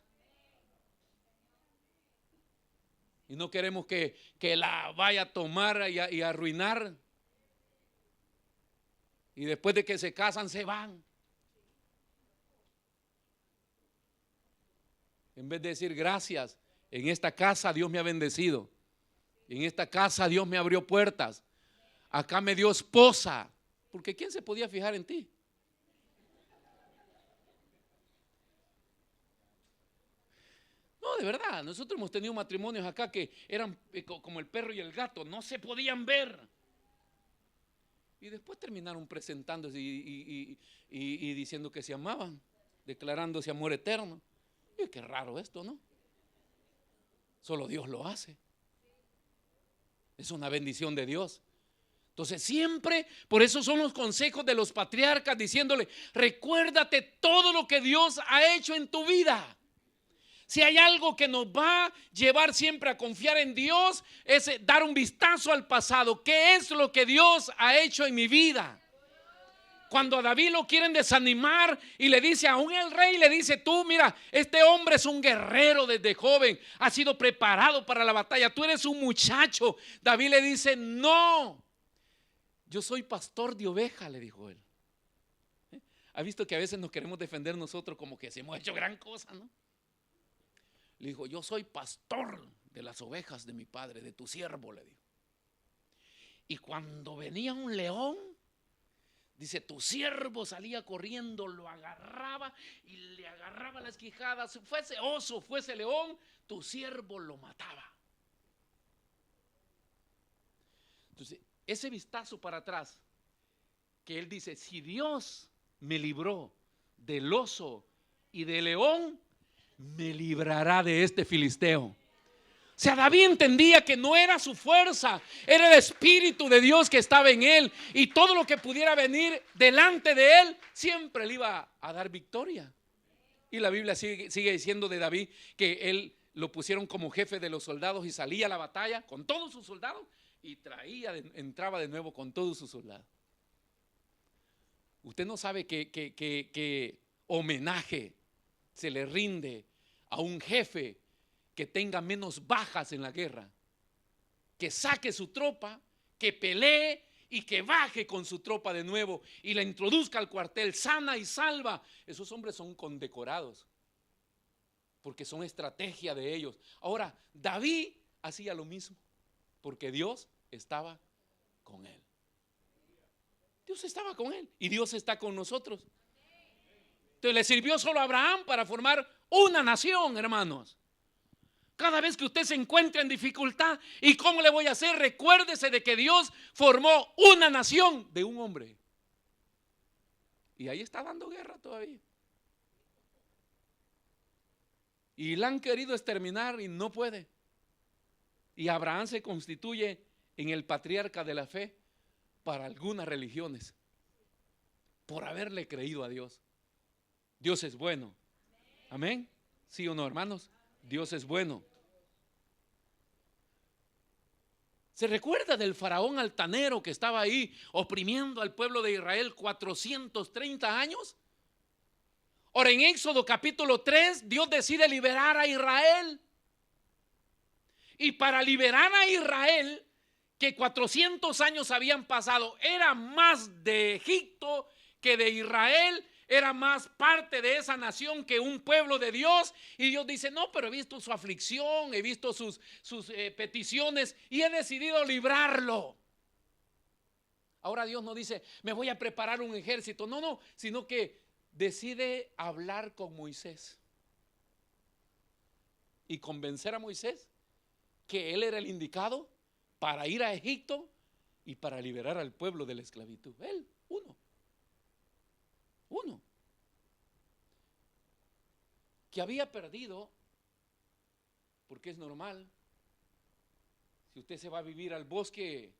Y no queremos que la vaya a tomar y a arruinar. Y después de que se casan se van. En vez de decir gracias, en esta casa Dios me ha bendecido. En esta casa Dios me abrió puertas. Acá me dio esposa. Porque ¿quién se podía fijar en ti? No, de verdad, nosotros hemos tenido matrimonios acá que eran como el perro y el gato, no se podían ver. Y después terminaron presentándose y diciendo que se amaban, declarándose amor eterno. Y qué raro esto, ¿no? Solo Dios lo hace. Es una bendición de Dios. Entonces siempre, por eso son los consejos de los patriarcas diciéndole, recuérdate todo lo que Dios ha hecho en tu vida. Si hay algo que nos va a llevar siempre a confiar en Dios, es dar un vistazo al pasado. ¿Qué es lo que Dios ha hecho en mi vida? Cuando a David lo quieren desanimar y le dice, aún el rey le dice, tú mira, este hombre es un guerrero desde joven, ha sido preparado para la batalla, tú eres un muchacho. David le dice, no, yo soy pastor de ovejas, le dijo él. ¿Ha visto que a veces nos queremos defender nosotros como que se hemos hecho gran cosa, no? Le dijo, yo soy pastor de las ovejas de mi padre, de tu siervo, le dijo. Y cuando venía un león, dice, tu siervo salía corriendo, lo agarraba y le agarraba las quijadas. Fuese oso, fuese león, tu siervo lo mataba. Entonces, ese vistazo para atrás, que él dice, si Dios me libró del oso y del león, me librará de este filisteo. O sea, David entendía que no era su fuerza, era el Espíritu de Dios que estaba en él, y todo lo que pudiera venir delante de él siempre le iba a dar victoria. Y la Biblia sigue diciendo de David que él lo pusieron como jefe de los soldados y salía a la batalla con todos sus soldados y entraba de nuevo con todos sus soldados. Usted no sabe que homenaje se le rinde a un jefe que tenga menos bajas en la guerra, que saque su tropa, que pelee y que baje con su tropa de nuevo y la introduzca al cuartel sana y salva. Esos hombres son condecorados porque son estrategia de ellos. Ahora, David hacía lo mismo porque Dios estaba con él. Dios estaba con él y Dios está con nosotros. Entonces le sirvió solo a Abraham para formar una nación, hermanos. Cada vez que usted se encuentra en dificultad, ¿y cómo le voy a hacer? Recuérdese de que Dios formó una nación de un hombre. Y ahí está dando guerra todavía. Y la han querido exterminar y no puede. Y Abraham se constituye en el patriarca de la fe para algunas religiones, por haberle creído a Dios. Dios es bueno. Amén. ¿Sí o no, hermanos? Dios es bueno. ¿Se recuerda del faraón altanero que estaba ahí oprimiendo al pueblo de Israel 430 años? Ahora en Éxodo capítulo 3 Dios decide liberar a Israel. Y para liberar a Israel, que 400 años habían pasado, era más de Egipto que de Israel, era más parte de esa nación que un pueblo de Dios. Y Dios dice, no, pero he visto su aflicción, he visto sus peticiones y he decidido librarlo. Ahora Dios no dice, me voy a preparar un ejército. No, no, sino que decide hablar con Moisés y convencer a Moisés que él era el indicado para ir a Egipto y para liberar al pueblo de la esclavitud. Él, uno. Que había perdido, porque es normal. Si usted se va a vivir al bosque,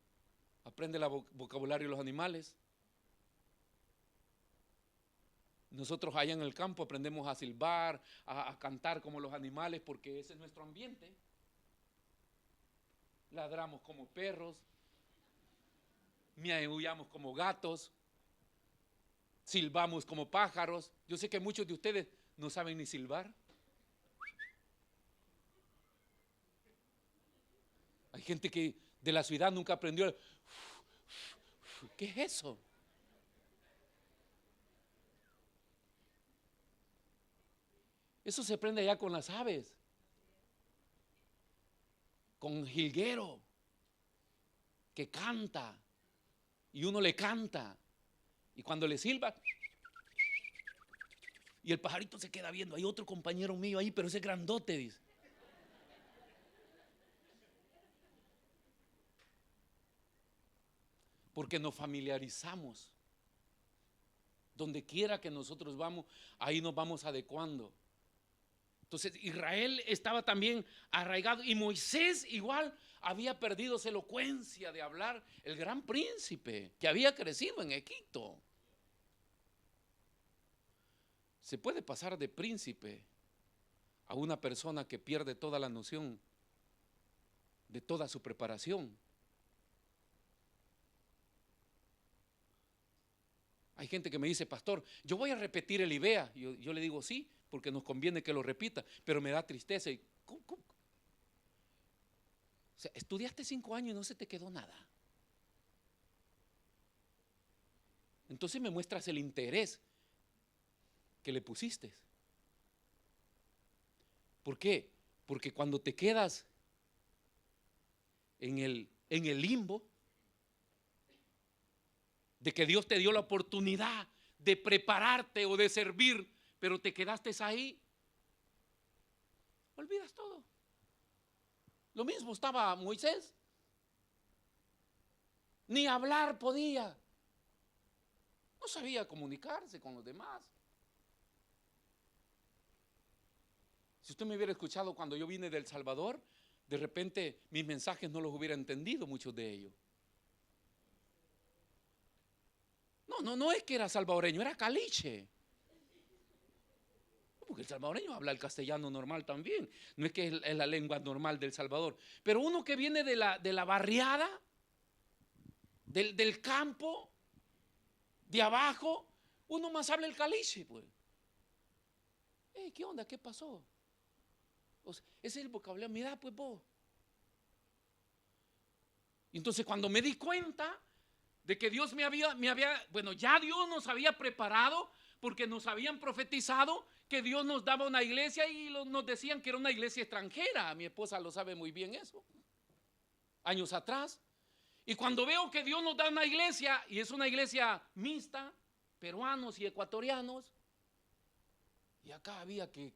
aprende el vocabulario de los animales. Nosotros allá en el campo aprendemos a silbar, a cantar como los animales, porque ese es nuestro ambiente. Ladramos como perros, miaullamos como gatos, silbamos como pájaros. Yo sé que muchos de ustedes no saben ni silbar. Hay gente que de la ciudad nunca aprendió. ¿Qué es eso? Eso se aprende allá con las aves, con jilguero, que canta, y uno le canta, y cuando le silba, y el pajarito se queda viendo. Hay otro compañero mío ahí, pero ese grandote, dice. Porque nos familiarizamos. Donde quiera que nosotros vamos, ahí nos vamos adecuando. Entonces Israel estaba también arraigado, y Moisés igual había perdido su elocuencia de hablar, el gran príncipe que había crecido en Egipto. Se puede pasar de príncipe a una persona que pierde toda la noción de toda su preparación. Hay gente que me dice, pastor, yo voy a repetir el IBEA. Yo le digo sí, porque nos conviene que lo repita, pero me da tristeza. ¿Cómo? O sea, estudiaste 5 años y no se te quedó nada. Entonces me muestras el interés que le pusiste. ¿Por qué? Porque cuando te quedas en el limbo de que Dios te dio la oportunidad de prepararte o de servir, pero te quedaste ahí, olvidas todo. Lo mismo estaba Moisés. Ni hablar podía. No sabía comunicarse con los demás. Si usted me hubiera escuchado cuando yo vine de El Salvador, de repente mis mensajes no los hubiera entendido, muchos de ellos. No es que era salvadoreño, era caliche. Porque el salvadoreño habla el castellano normal también. No es que es la lengua normal del Salvador. Pero uno que viene de la barriada, del campo, de abajo, uno más habla el caliche, pues. ¿Qué onda? ¿Qué pasó? O sea, ese es el vocabulario. Mira, pues vos. Y entonces cuando me di cuenta de que Dios me había, bueno, ya Dios nos había preparado, porque nos habían profetizado que Dios nos daba una iglesia y nos decían que era una iglesia extranjera. Mi esposa lo sabe muy bien eso, años atrás. Y cuando veo que Dios nos da una iglesia, y es una iglesia mixta, peruanos y ecuatorianos, y acá había que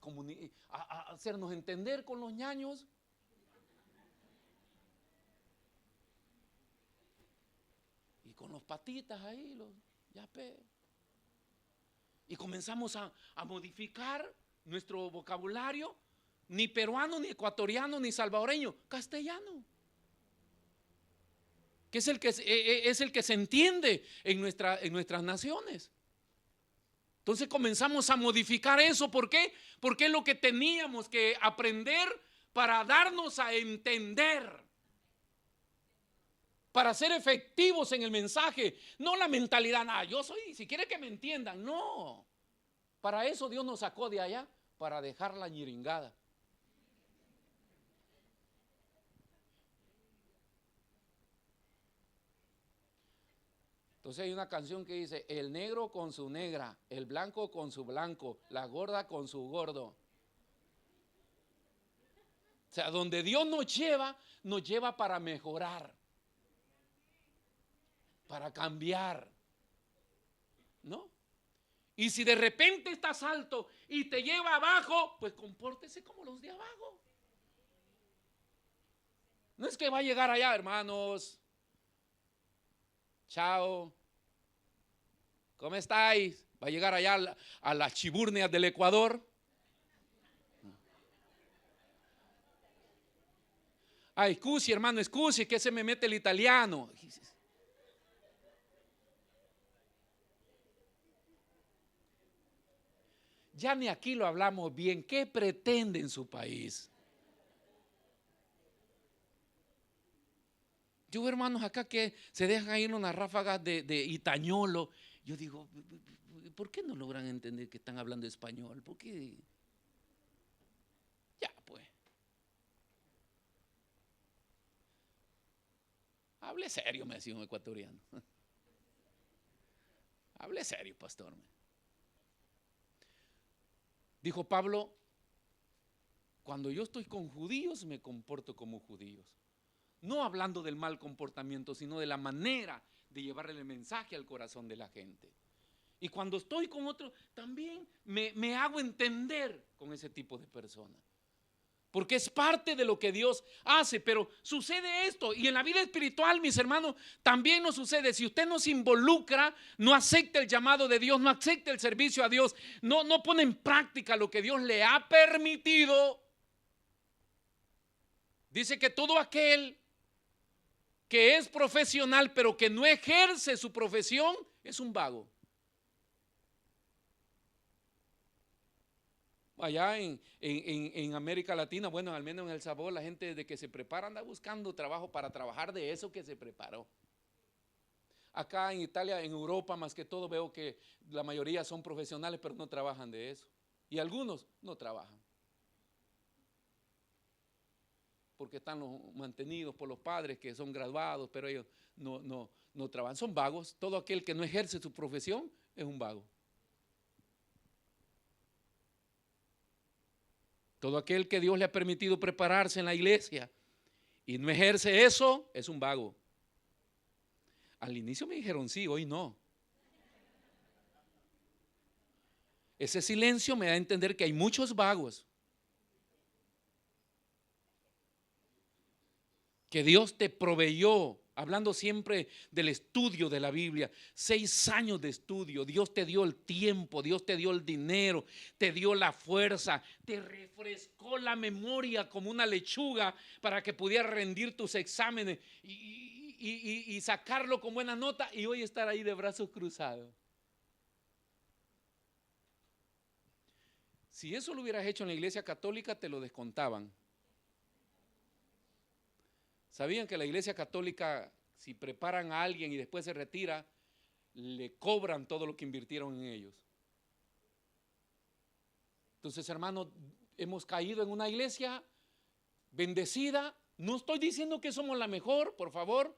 hacernos entender con los ñaños. Y con los patitas ahí, los yapé. Y comenzamos a modificar nuestro vocabulario, ni peruano, ni ecuatoriano, ni salvadoreño, castellano, que es el que se entiende en nuestras naciones. Entonces comenzamos a modificar eso. ¿Por qué? Porque es lo que teníamos que aprender para darnos a entender, para ser efectivos en el mensaje. No la mentalidad, nada, yo soy, si quiere que me entiendan, no. Para eso Dios nos sacó de allá, para dejar la ñiringada. Entonces hay una canción que dice, el negro con su negra, el blanco con su blanco, la gorda con su gordo. O sea, donde Dios nos lleva para mejorar. para cambiar, ¿no? Y si de repente estás alto y te lleva abajo, pues compórtese como los de abajo. No es que va a llegar allá, hermanos. Chao. ¿Cómo estáis? Va a llegar allá a las chiburnias del Ecuador. Ay, scusi, hermano, scusi, que se me mete el italiano. Ya ni aquí lo hablamos bien. ¿Qué pretende en su país? Yo veo hermanos acá que se dejan ir unas ráfagas de itañolo. Yo digo, ¿por qué no logran entender que están hablando español? ¿Por qué? Ya, pues. Hable serio, me decía un ecuatoriano. Hable serio, pastor. Dijo Pablo, cuando yo estoy con judíos me comporto como judíos. No hablando del mal comportamiento, sino de la manera de llevarle el mensaje al corazón de la gente. Y cuando estoy con otro, también me hago entender con ese tipo de personas. Porque es parte de lo que Dios hace, pero sucede esto. Y en la vida espiritual, mis hermanos, también nos sucede. Si usted no se involucra, no acepta el llamado de Dios, no acepta el servicio a Dios, no pone en práctica lo que Dios le ha permitido. Dice que todo aquel que es profesional, pero que no ejerce su profesión, es un vago. Allá en América Latina, bueno, al menos en El Salvador, la gente desde que se prepara anda buscando trabajo para trabajar de eso que se preparó. Acá en Italia, en Europa, más que todo veo que la mayoría son profesionales, pero no trabajan de eso. Y algunos no trabajan. Porque están mantenidos por los padres que son graduados, pero ellos no trabajan. Son vagos. Todo aquel que no ejerce su profesión es un vago. Todo aquel que Dios le ha permitido prepararse en la iglesia y no ejerce eso, es un vago. Al inicio me dijeron sí, hoy no. Ese silencio me da a entender que hay muchos vagos. Que Dios te proveyó, hablando siempre del estudio de la Biblia, 6 años de estudio. Dios te dio el tiempo, Dios te dio el dinero, te dio la fuerza, te refrescó la memoria como una lechuga para que pudieras rendir tus exámenes y sacarlo con buena nota y hoy estar ahí de brazos cruzados. Si eso lo hubieras hecho en la iglesia católica, te lo descontaban. ¿Sabían que la iglesia católica, si preparan a alguien y después se retira, le cobran todo lo que invirtieron en ellos? Entonces, hermanos, hemos caído en una iglesia bendecida. No estoy diciendo que somos la mejor, por favor,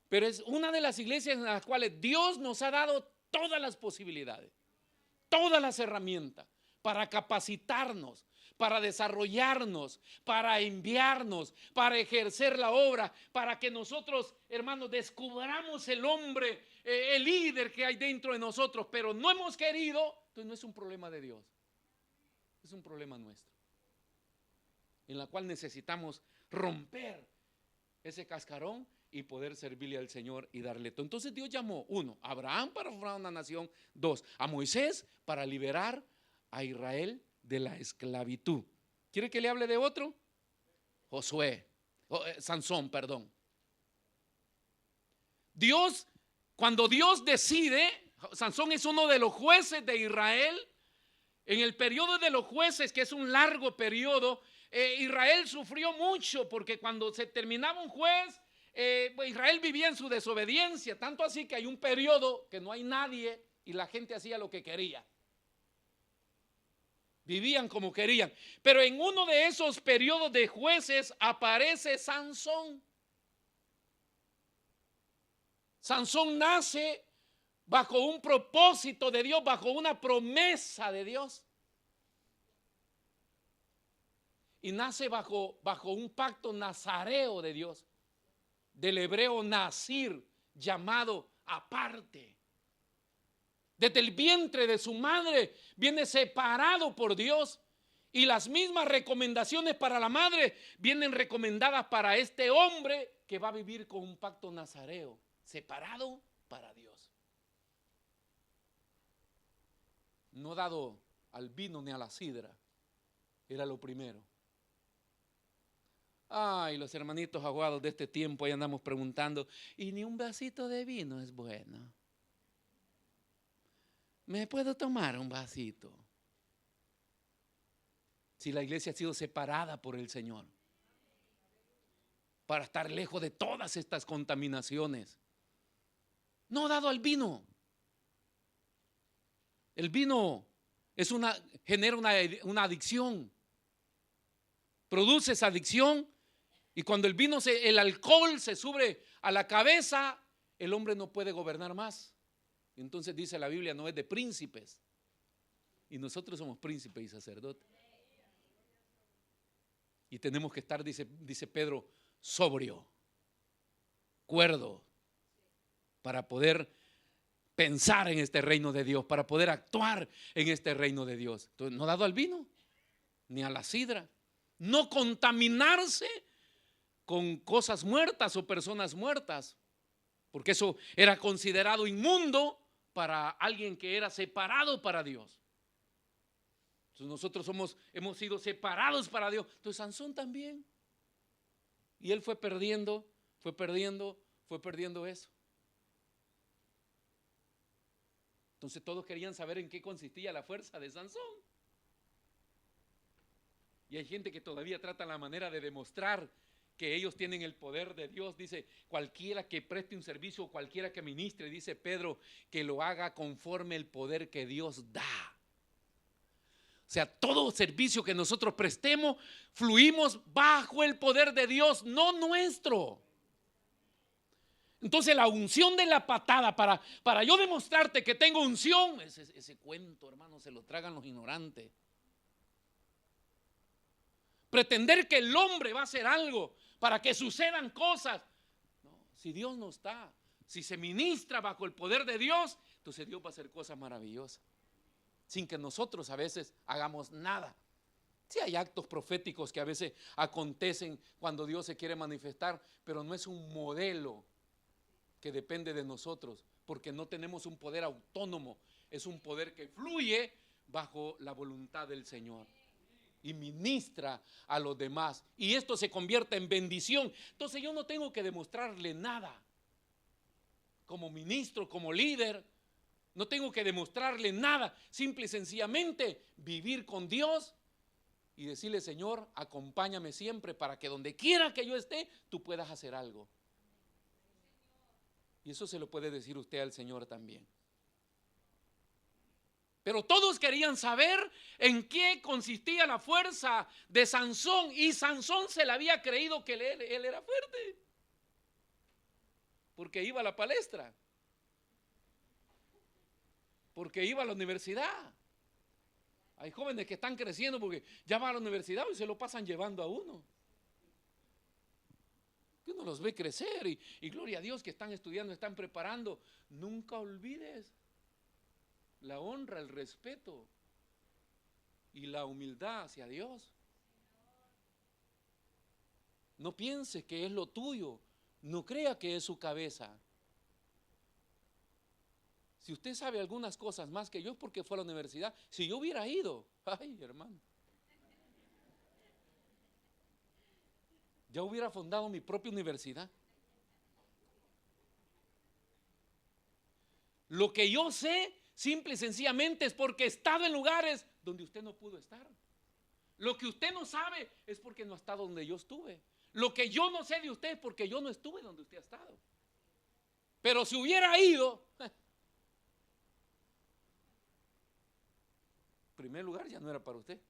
pero es una de las iglesias en las cuales Dios nos ha dado todas las posibilidades, todas las herramientas para capacitarnos, para desarrollarnos, para enviarnos, para ejercer la obra, para que nosotros, hermanos, descubramos el hombre, el líder que hay dentro de nosotros, pero no hemos querido. Entonces no es un problema de Dios, es un problema nuestro, en la cual necesitamos romper ese cascarón y poder servirle al Señor y darle todo. Entonces Dios llamó, 1, a Abraham para formar una nación, 2, a Moisés para liberar a Israel de la esclavitud. ¿Quiere que le hable de otro? Sansón, perdón. Dios, cuando Dios decide, Sansón es uno de los jueces de Israel. En el periodo de los jueces, que es un largo periodo, Israel sufrió mucho porque cuando se terminaba un juez, Israel vivía en su desobediencia, tanto así que hay un periodo que no hay nadie y la gente hacía lo que quería. Vivían como querían. Pero en uno de esos periodos de jueces aparece Sansón. Sansón nace bajo un propósito de Dios, bajo una promesa de Dios. Y nace bajo un pacto nazareo de Dios, del hebreo nazir, llamado aparte. Desde el vientre de su madre viene separado por Dios. Y las mismas recomendaciones para la madre vienen recomendadas para este hombre que va a vivir con un pacto nazareo, separado para Dios. No dado al vino ni a la sidra, era lo primero. Ay, los hermanitos aguados de este tiempo, ahí andamos preguntando, ¿y ni un vasito de vino es bueno? ¿Me puedo tomar un vasito? Si la iglesia ha sido separada por el Señor para estar lejos de todas estas contaminaciones, no dado al vino. El vino genera una adicción, produce esa adicción, y cuando el alcohol se sube a la cabeza, el hombre no puede gobernar más. Entonces dice la Biblia, no es de príncipes, y nosotros somos príncipes y sacerdotes. Y tenemos que estar, dice Pedro, sobrio, cuerdo, para poder pensar en este reino de Dios, para poder actuar en este reino de Dios. Entonces, no dado al vino, ni a la sidra, no contaminarse con cosas muertas o personas muertas, porque eso era considerado inmundo para alguien que era separado para Dios. Nosotros hemos sido separados para Dios. Entonces Sansón también. Y él fue perdiendo eso. Entonces todos querían saber en qué consistía la fuerza de Sansón. Y hay gente que todavía trata la manera de demostrar que ellos tienen el poder de Dios. Dice, cualquiera que preste un servicio, cualquiera que ministre, dice Pedro, que lo haga conforme el poder que Dios da. O sea, todo servicio que nosotros prestemos, fluimos bajo el poder de Dios, no nuestro. Entonces la unción de la patada, para yo demostrarte que tengo unción, ese cuento, hermano, se lo tragan los ignorantes. Pretender que el hombre va a hacer algo para que sucedan cosas. No, si Dios no está, si se ministra bajo el poder de Dios, entonces Dios va a hacer cosas maravillosas, sin que nosotros a veces hagamos nada. Sí hay actos proféticos que a veces acontecen cuando Dios se quiere manifestar, pero no es un modelo que depende de nosotros, porque no tenemos un poder autónomo, es un poder que fluye bajo la voluntad del Señor y ministra a los demás, y esto se convierte en bendición. Entonces yo no tengo que demostrarle nada como ministro, como líder. No tengo que demostrarle nada, simple y sencillamente vivir con Dios y decirle, Señor, acompáñame siempre para que donde quiera que yo esté, tú puedas hacer algo. Y eso se lo puede decir usted al Señor también. Pero todos querían saber en qué consistía la fuerza de Sansón, y Sansón se le había creído que él era fuerte, porque iba a la palestra, porque iba a la universidad. Hay jóvenes que están creciendo porque ya van a la universidad y se lo pasan llevando a uno. Que uno los ve crecer y gloria a Dios que están estudiando, están preparando. Nunca olvides la honra, el respeto y la humildad hacia Dios. No piense que es lo tuyo, no crea que es su cabeza. Si usted sabe algunas cosas más que yo, es porque fue a la universidad. Si yo hubiera ido, ay, hermano, ya hubiera fundado mi propia universidad. Lo que yo sé, simple y sencillamente, es porque he estado en lugares donde usted no pudo estar. Lo que usted no sabe es porque no ha estado donde yo estuve. Lo que yo no sé de usted es porque yo no estuve donde usted ha estado. Pero si hubiera ido, en primer lugar ya no era para usted.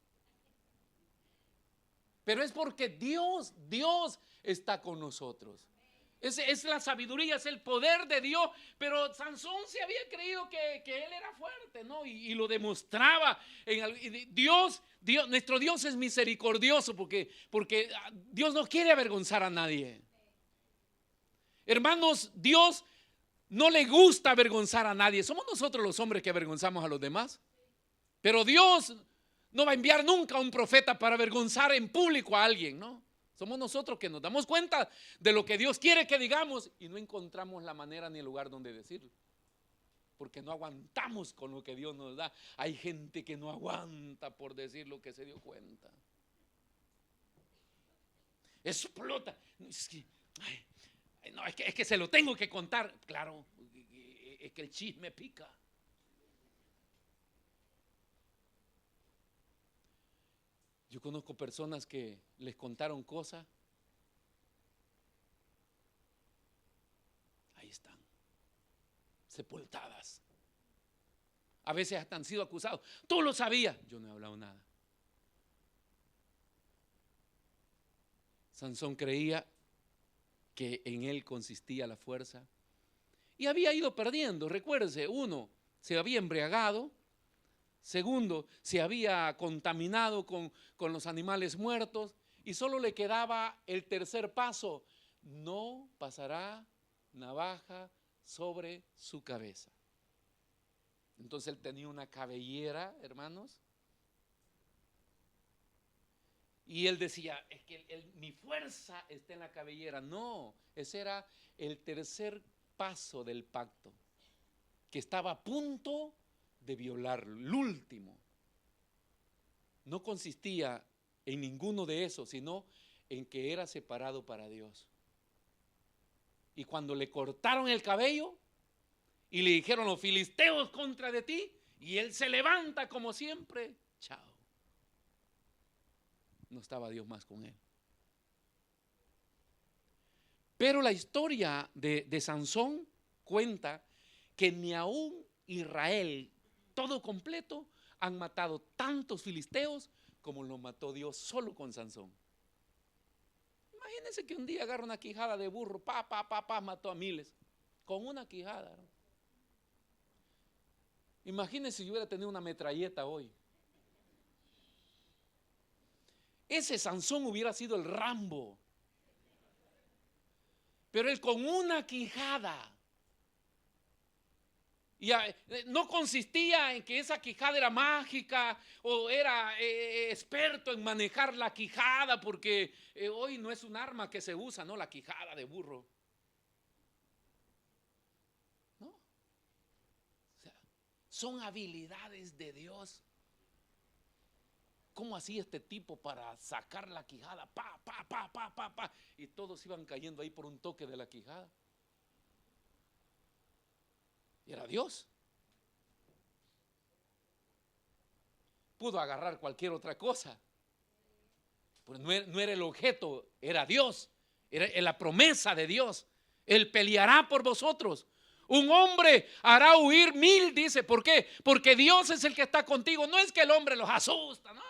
Pero es porque Dios está con nosotros. Es la sabiduría, es el poder de Dios. Pero Sansón se había creído que él era fuerte, ¿no? Y lo demostraba. Nuestro Dios es misericordioso porque Dios no quiere avergonzar a nadie. Hermanos, Dios no le gusta avergonzar a nadie. Somos nosotros los hombres que avergonzamos a los demás. Pero Dios no va a enviar nunca a un profeta para avergonzar en público a alguien, ¿no? Somos nosotros que nos damos cuenta de lo que Dios quiere que digamos y no encontramos la manera ni el lugar donde decirlo. Porque no aguantamos con lo que Dios nos da. Hay gente que no aguanta por decir lo que se dio cuenta. Explota. No, es que se lo tengo que contar. Claro, es que el chisme pica. Yo conozco personas que les contaron cosas. Ahí están, sepultadas. A veces hasta han sido acusados. Tú lo sabías. Yo no he hablado nada. Sansón creía que en él consistía la fuerza y había ido perdiendo. Recuérdese, uno, se había embriagado. Segundo, se había contaminado con los animales muertos. Y solo le quedaba el tercer paso: no pasará navaja sobre su cabeza. Entonces él tenía una cabellera, hermanos, y él decía, es que mi fuerza está en la cabellera. No, ese era el tercer paso del pacto, que estaba a punto de violarlo. El último no consistía en ninguno de esos, sino en que era separado para Dios. Y cuando le cortaron el cabello y le dijeron los filisteos contra de ti, y él se levanta como siempre, chao. No estaba Dios más con él. Pero la historia de Sansón cuenta que ni aún Israel todo completo han matado tantos filisteos como lo mató Dios solo con Sansón. Imagínense que un día agarra una quijada de burro, mató a miles con una quijada, ¿no? Imagínense si yo hubiera tenido una metralleta hoy. Ese Sansón hubiera sido el Rambo. Pero él con una quijada. Y no consistía en que esa quijada era mágica o era experto en manejar la quijada, porque hoy no es un arma que se usa, ¿no? La quijada de burro. ¿No? O sea, son habilidades de Dios. ¿Cómo hacía este tipo para sacar la quijada? Y todos iban cayendo ahí por un toque de la quijada. Y era Dios. Pudo agarrar cualquier otra cosa, pero no era el objeto, era Dios. Era la promesa de Dios. Él peleará por vosotros. Un hombre hará huir 1000, dice. ¿Por qué? Porque Dios es el que está contigo. No es que el hombre los asusta, no.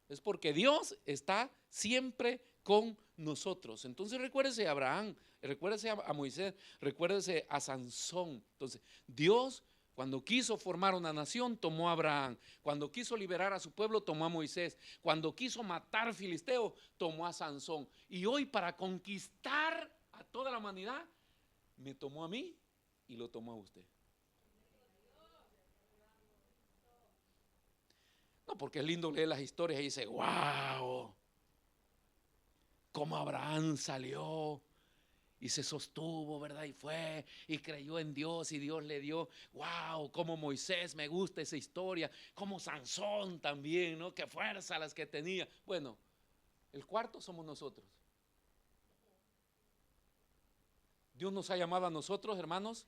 Es porque Dios está siempre con nosotros. Entonces recuérdese a Abraham, recuérdese a Moisés, recuérdese a Sansón. Entonces Dios, cuando quiso formar una nación, tomó a Abraham. Cuando quiso liberar a su pueblo, tomó a Moisés. Cuando quiso matar filisteos, tomó a Sansón. Y hoy, para conquistar a toda la humanidad, me tomó a mí y lo tomó a usted. No, porque es lindo leer las historias y dice, wow, cómo Abraham salió y se sostuvo, ¿verdad? Y fue y creyó en Dios y Dios le dio. Wow, como Moisés, me gusta esa historia. Como Sansón también, ¿no? Qué fuerza las que tenía. Bueno, el cuarto somos nosotros. Dios nos ha llamado a nosotros, hermanos,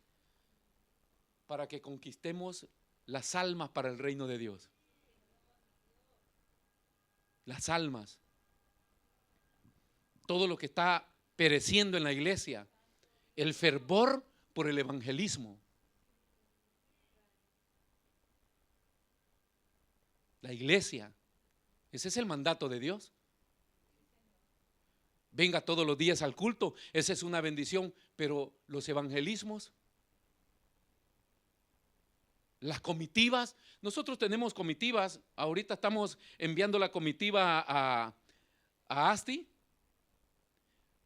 para que conquistemos las almas para el reino de Dios. Las almas. Todo lo que está pereciendo en la iglesia. El fervor por el evangelismo. La iglesia. Ese es el mandato de Dios. Venga todos los días al culto. Esa es una bendición. Pero los evangelismos, las comitivas, nosotros tenemos comitivas. Ahorita estamos enviando la comitiva a Asti.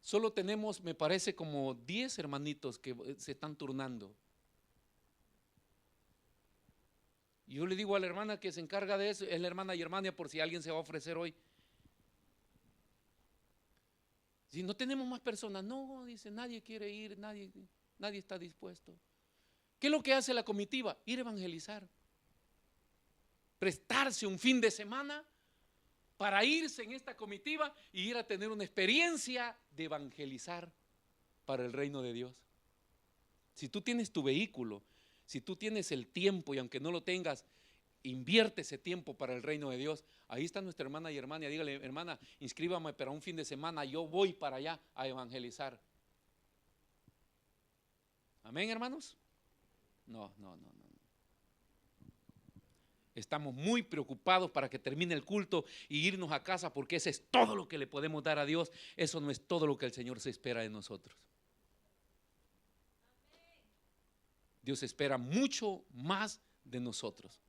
Solo tenemos, me parece, como 10 hermanitos que se están turnando. Y yo le digo a la hermana que se encarga de eso, es la hermana Germania, por si alguien se va a ofrecer hoy. Si no tenemos más personas, no, dice, nadie quiere ir, nadie está dispuesto. ¿Qué es lo que hace la comitiva? Ir a evangelizar. Prestarse un fin de semana para irse en esta comitiva y ir a tener una experiencia de evangelizar para el reino de Dios. Si tú tienes tu vehículo, si tú tienes el tiempo y aunque no lo tengas, invierte ese tiempo para el reino de Dios. Ahí está nuestra hermana Germania. Dígale, hermana, inscríbame para un fin de semana, yo voy para allá a evangelizar. Amén, hermanos. No. Estamos muy preocupados para que termine el culto y irnos a casa, porque ese es todo lo que le podemos dar a Dios. Eso no es todo lo que el Señor se espera de nosotros. Dios espera mucho más de nosotros.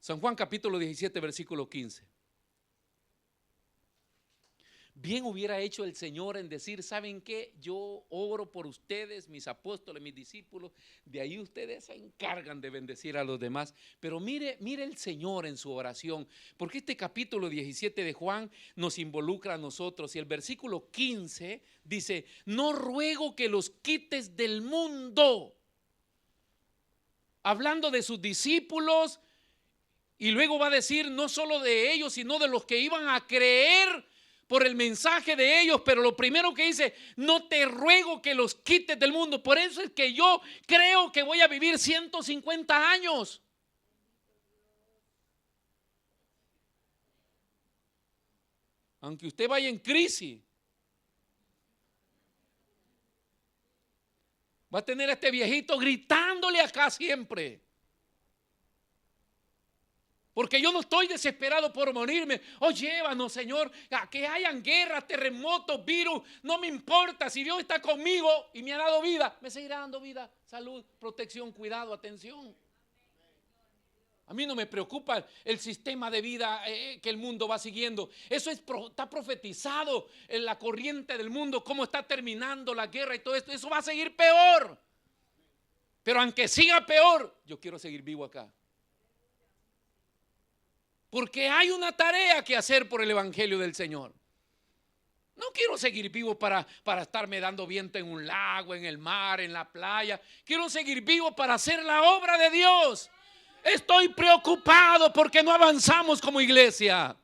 San Juan capítulo 17 versículo 15. Bien hubiera hecho el Señor en decir, ¿saben qué? Yo oro por ustedes, mis apóstoles, mis discípulos, de ahí ustedes se encargan de bendecir a los demás. Pero mire el Señor en su oración, porque este capítulo 17 de Juan nos involucra a nosotros. Y el versículo 15 dice, no ruego que los quites del mundo. Hablando de sus discípulos, y luego va a decir no solo de ellos, sino de los que iban a creer por el mensaje de ellos. Pero lo primero que dice, no te ruego que los quites del mundo. Por eso es que yo creo que voy a vivir 150 años. Aunque usted vaya en crisis, va a tener a este viejito gritándole acá siempre. Porque yo no estoy desesperado por morirme. Oh, llévanos, Señor, a que hayan guerras, terremotos, virus. No me importa. Si Dios está conmigo y me ha dado vida, me seguirá dando vida, salud, protección, cuidado, atención. A mí no me preocupa el sistema de vida que el mundo va siguiendo. Eso está profetizado en la corriente del mundo, cómo está terminando la guerra y todo esto. Eso va a seguir peor. Pero aunque siga peor, yo quiero seguir vivo acá. Porque hay una tarea que hacer por el evangelio del Señor. No quiero seguir vivo para estarme dando viento en un lago, en el mar, en la playa. Quiero seguir vivo para hacer la obra de Dios. Estoy preocupado porque no avanzamos como iglesia.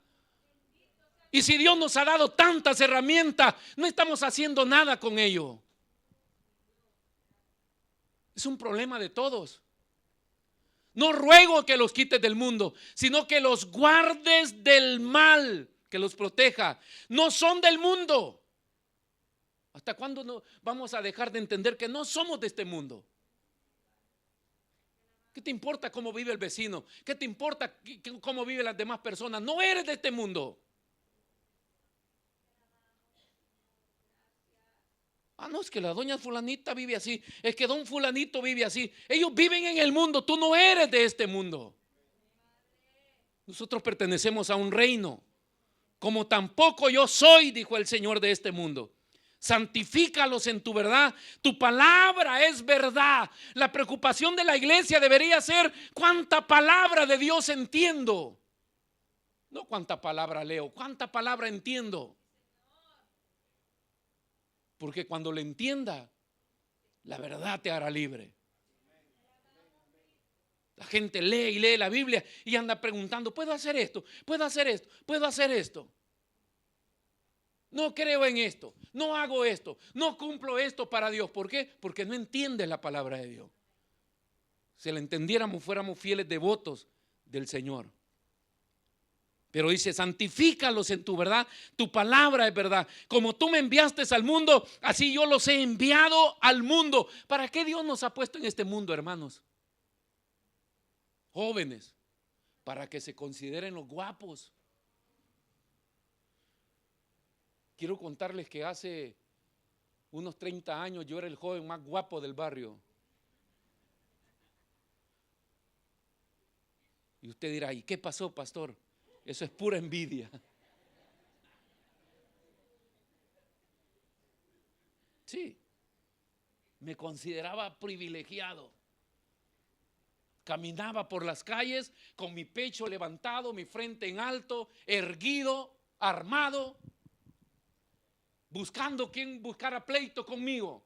Y si Dios nos ha dado tantas herramientas, no estamos haciendo nada con ello. Es un problema de todos. No ruego que los quites del mundo, sino que los guardes del mal, que los proteja. No son del mundo. ¿Hasta cuándo no vamos a dejar de entender que no somos de este mundo? ¿Qué te importa cómo vive el vecino? ¿Qué te importa cómo viven las demás personas? No eres de este mundo. Ah, no, es que la doña fulanita vive así, es que don fulanito vive así. Ellos viven en el mundo, tú no eres de este mundo. Nosotros pertenecemos a un reino, como tampoco yo soy, dijo el Señor, de este mundo. Santifícalos en tu verdad, tu palabra es verdad. La preocupación de la iglesia debería ser cuánta palabra de Dios entiendo. No cuánta palabra leo, cuánta palabra entiendo. Porque cuando le entienda, la verdad te hará libre. La gente lee y lee la Biblia y anda preguntando, ¿puedo hacer esto? ¿Puedo hacer esto? ¿Puedo hacer esto? No creo en esto, no hago esto, no cumplo esto para Dios. ¿Por qué? Porque no entiendes la palabra de Dios. Si la entendiéramos, fuéramos fieles devotos del Señor. Pero dice, santifícalos en tu verdad, tu palabra es verdad. Como tú me enviaste al mundo, así yo los he enviado al mundo. ¿Para qué Dios nos ha puesto en este mundo, hermanos? Jóvenes, para que se consideren los guapos. Quiero contarles que hace unos 30 años yo era el joven más guapo del barrio. Y usted dirá, ¿y qué pasó, pastor? Eso es pura envidia. Sí, me consideraba privilegiado. Caminaba por las calles con mi pecho levantado, mi frente en alto, erguido, armado, buscando quien buscara pleito conmigo,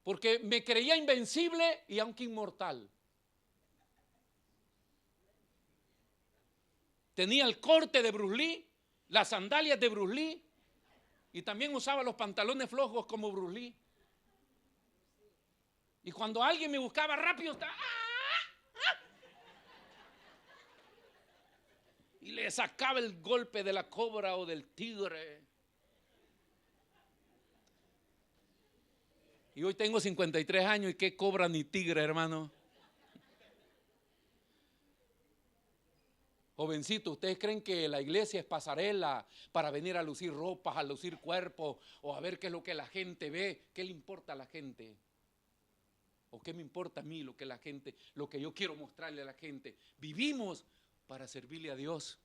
porque me creía invencible y aunque inmortal. Tenía el corte de Bruce Lee, las sandalias de Bruce Lee, y también usaba los pantalones flojos como Bruce Lee. Y cuando alguien me buscaba rápido, estaba, y le sacaba el golpe de la cobra o del tigre. Y hoy tengo 53 años y qué cobra ni tigre, hermano. Jovencito, ¿ustedes creen que la iglesia es pasarela para venir a lucir ropas, a lucir cuerpos o a ver qué es lo que la gente ve? ¿Qué le importa a la gente? ¿O qué me importa a mí lo que la gente, lo que yo quiero mostrarle a la gente? Vivimos para servirle a Dios.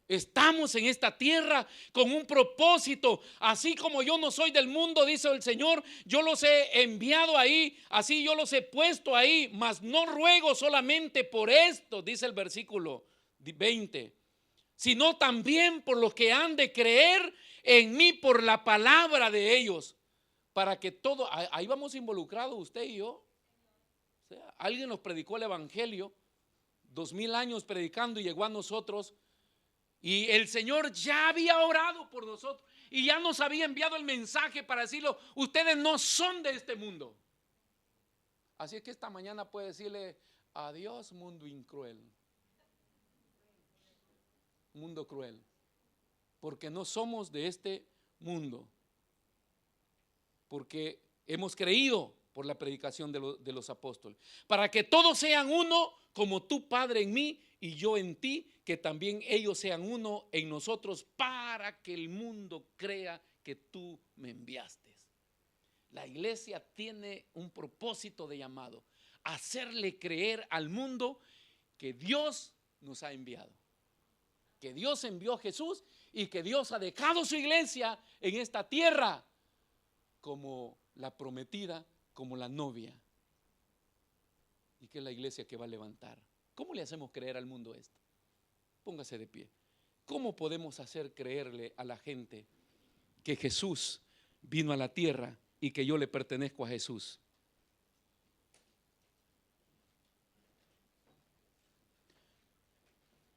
Estamos en esta tierra con un propósito. Así como yo no soy del mundo, dice el Señor, yo los he enviado ahí, así yo los he puesto ahí, mas no ruego solamente por esto, dice el versículo 20, sino también por los que han de creer en mí por la palabra de ellos, para que todo, ahí vamos involucrados usted y yo. O sea, alguien nos predicó el evangelio, 2000 años predicando y llegó a nosotros. Y el Señor ya había orado por nosotros y ya nos había enviado el mensaje para decirlo, ustedes no son de este mundo. Así es que esta mañana puede decirle, adiós mundo incruel, mundo cruel, porque no somos de este mundo, porque hemos creído por la predicación de los apóstoles, para que todos sean uno, como tú, Padre, en mí y yo en ti, que también ellos sean uno en nosotros, para que el mundo crea que tú me enviaste. La iglesia tiene un propósito de llamado, hacerle creer al mundo que Dios nos ha enviado, que Dios envió a Jesús y que Dios ha dejado su iglesia en esta tierra como la prometida, como la novia, y que es la iglesia que va a levantar. ¿Cómo le hacemos creer al mundo esto? Póngase de pie. ¿Cómo podemos hacer creerle a la gente que Jesús vino a la tierra y que yo le pertenezco a Jesús?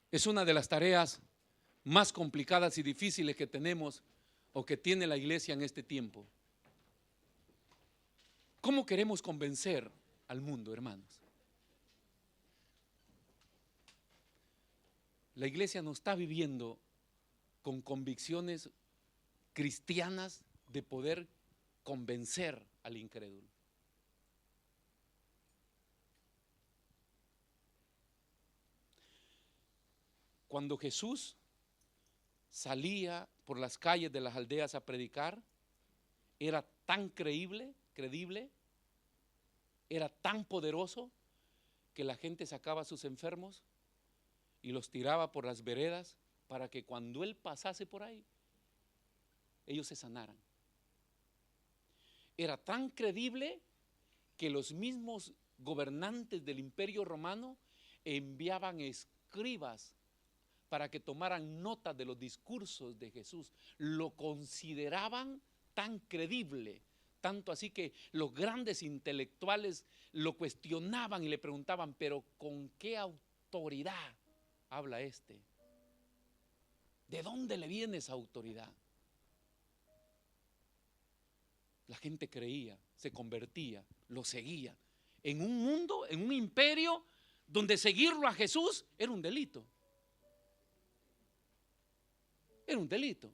Es una de las tareas más complicadas y difíciles que tenemos o que tiene la iglesia en este tiempo. ¿Cómo queremos convencer al mundo, hermanos? La iglesia no está viviendo con convicciones cristianas de poder convencer al incrédulo. Cuando Jesús salía por las calles de las aldeas a predicar, era tan credible, era tan poderoso que la gente sacaba a sus enfermos y los tiraba por las veredas para que cuando él pasase por ahí, ellos se sanaran. Era tan creíble que los mismos gobernantes del Imperio Romano enviaban escribas para que tomaran nota de los discursos de Jesús. Lo consideraban tan creíble, tanto así que los grandes intelectuales lo cuestionaban y le preguntaban, pero ¿con qué autoridad habla este? ¿De dónde le viene esa autoridad? La gente creía, se convertía, lo seguía. En un mundo, en un imperio donde seguirlo a Jesús era un delito. Era un delito.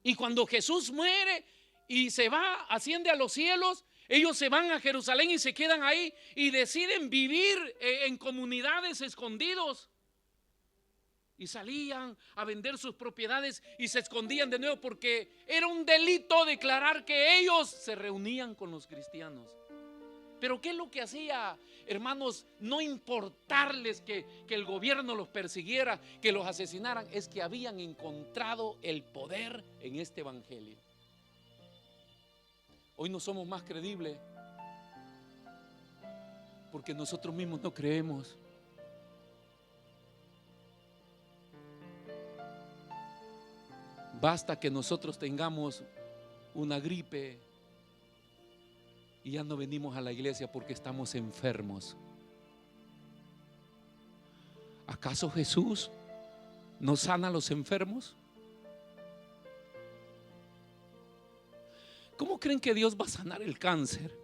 Y cuando Jesús muere y se va, asciende a los cielos, ellos se van a Jerusalén y se quedan ahí y deciden vivir en comunidades escondidos. Y salían a vender sus propiedades y se escondían de nuevo porque era un delito declarar que ellos se reunían con los cristianos. Pero ¿qué es lo que hacía, hermanos? No importarles que el gobierno los persiguiera, que los asesinaran, es que habían encontrado el poder en este evangelio. Hoy no somos más creíbles porque nosotros mismos no creemos. Basta que nosotros tengamos una gripe y ya no venimos a la iglesia porque estamos enfermos. ¿Acaso Jesús no sana a los enfermos? ¿Cómo creen que Dios va a sanar el cáncer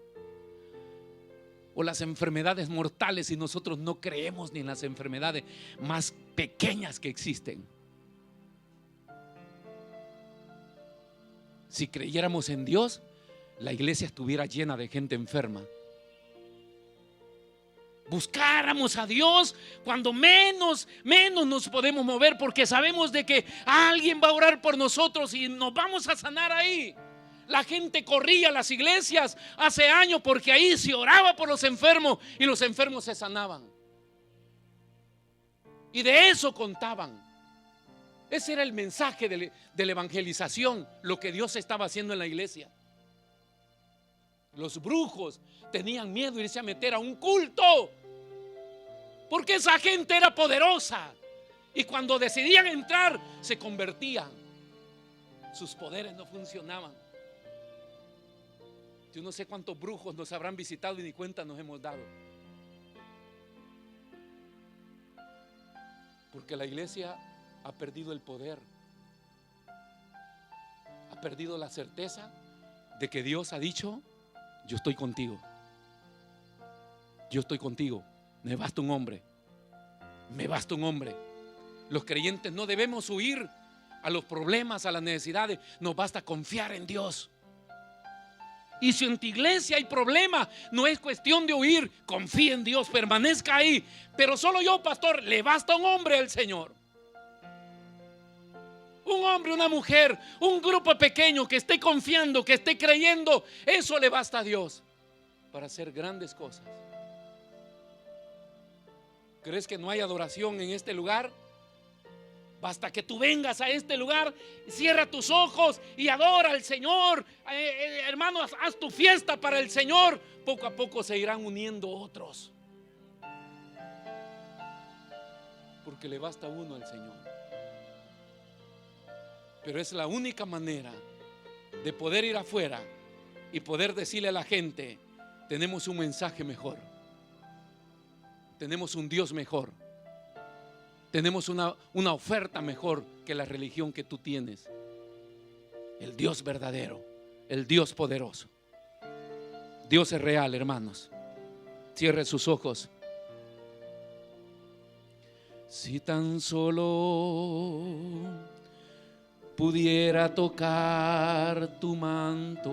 o las enfermedades mortales si nosotros no creemos ni en las enfermedades más pequeñas que existen? Si creyéramos en Dios, la iglesia estuviera llena de gente enferma. Buscáramos a Dios cuando menos nos podemos mover, porque sabemos de que alguien va a orar por nosotros y nos vamos a sanar ahí. La gente corría a las iglesias hace años porque ahí se oraba por los enfermos y los enfermos se sanaban. Y de eso contaban. Ese era el mensaje de la evangelización, lo que Dios estaba haciendo en la iglesia. Los brujos tenían miedo de irse a meter a un culto porque esa gente era poderosa y cuando decidían entrar se convertían. Sus poderes no funcionaban. Yo no sé cuántos brujos nos habrán visitado y ni cuenta nos hemos dado, porque la iglesia ha perdido el poder, ha perdido la certeza de que Dios ha dicho: yo estoy contigo, yo estoy contigo, me basta un hombre, me basta un hombre. Los creyentes no debemos huir a los problemas, a las necesidades, nos basta confiar en Dios. Y si en tu iglesia hay problemas, no es cuestión de huir, confía en Dios, permanezca ahí. Pero solo yo, pastor, le basta un hombre al Señor. Un hombre, una mujer, un grupo pequeño que esté confiando, que esté creyendo, eso le basta a Dios para hacer grandes cosas. ¿Crees que no hay adoración en este lugar? Basta que tú vengas a este lugar, cierra tus ojos y adora al Señor. Hermano, haz tu fiesta para el Señor. Poco a poco se irán uniendo otros, porque le basta uno al Señor. Pero es la única manera de poder ir afuera y poder decirle a la gente: tenemos un mensaje mejor, tenemos un Dios mejor, tenemos una oferta mejor que la religión que tú tienes. El Dios verdadero, el Dios poderoso. Dios es real, hermanos. Cierre sus ojos. Si tan solo pudiera tocar tu manto,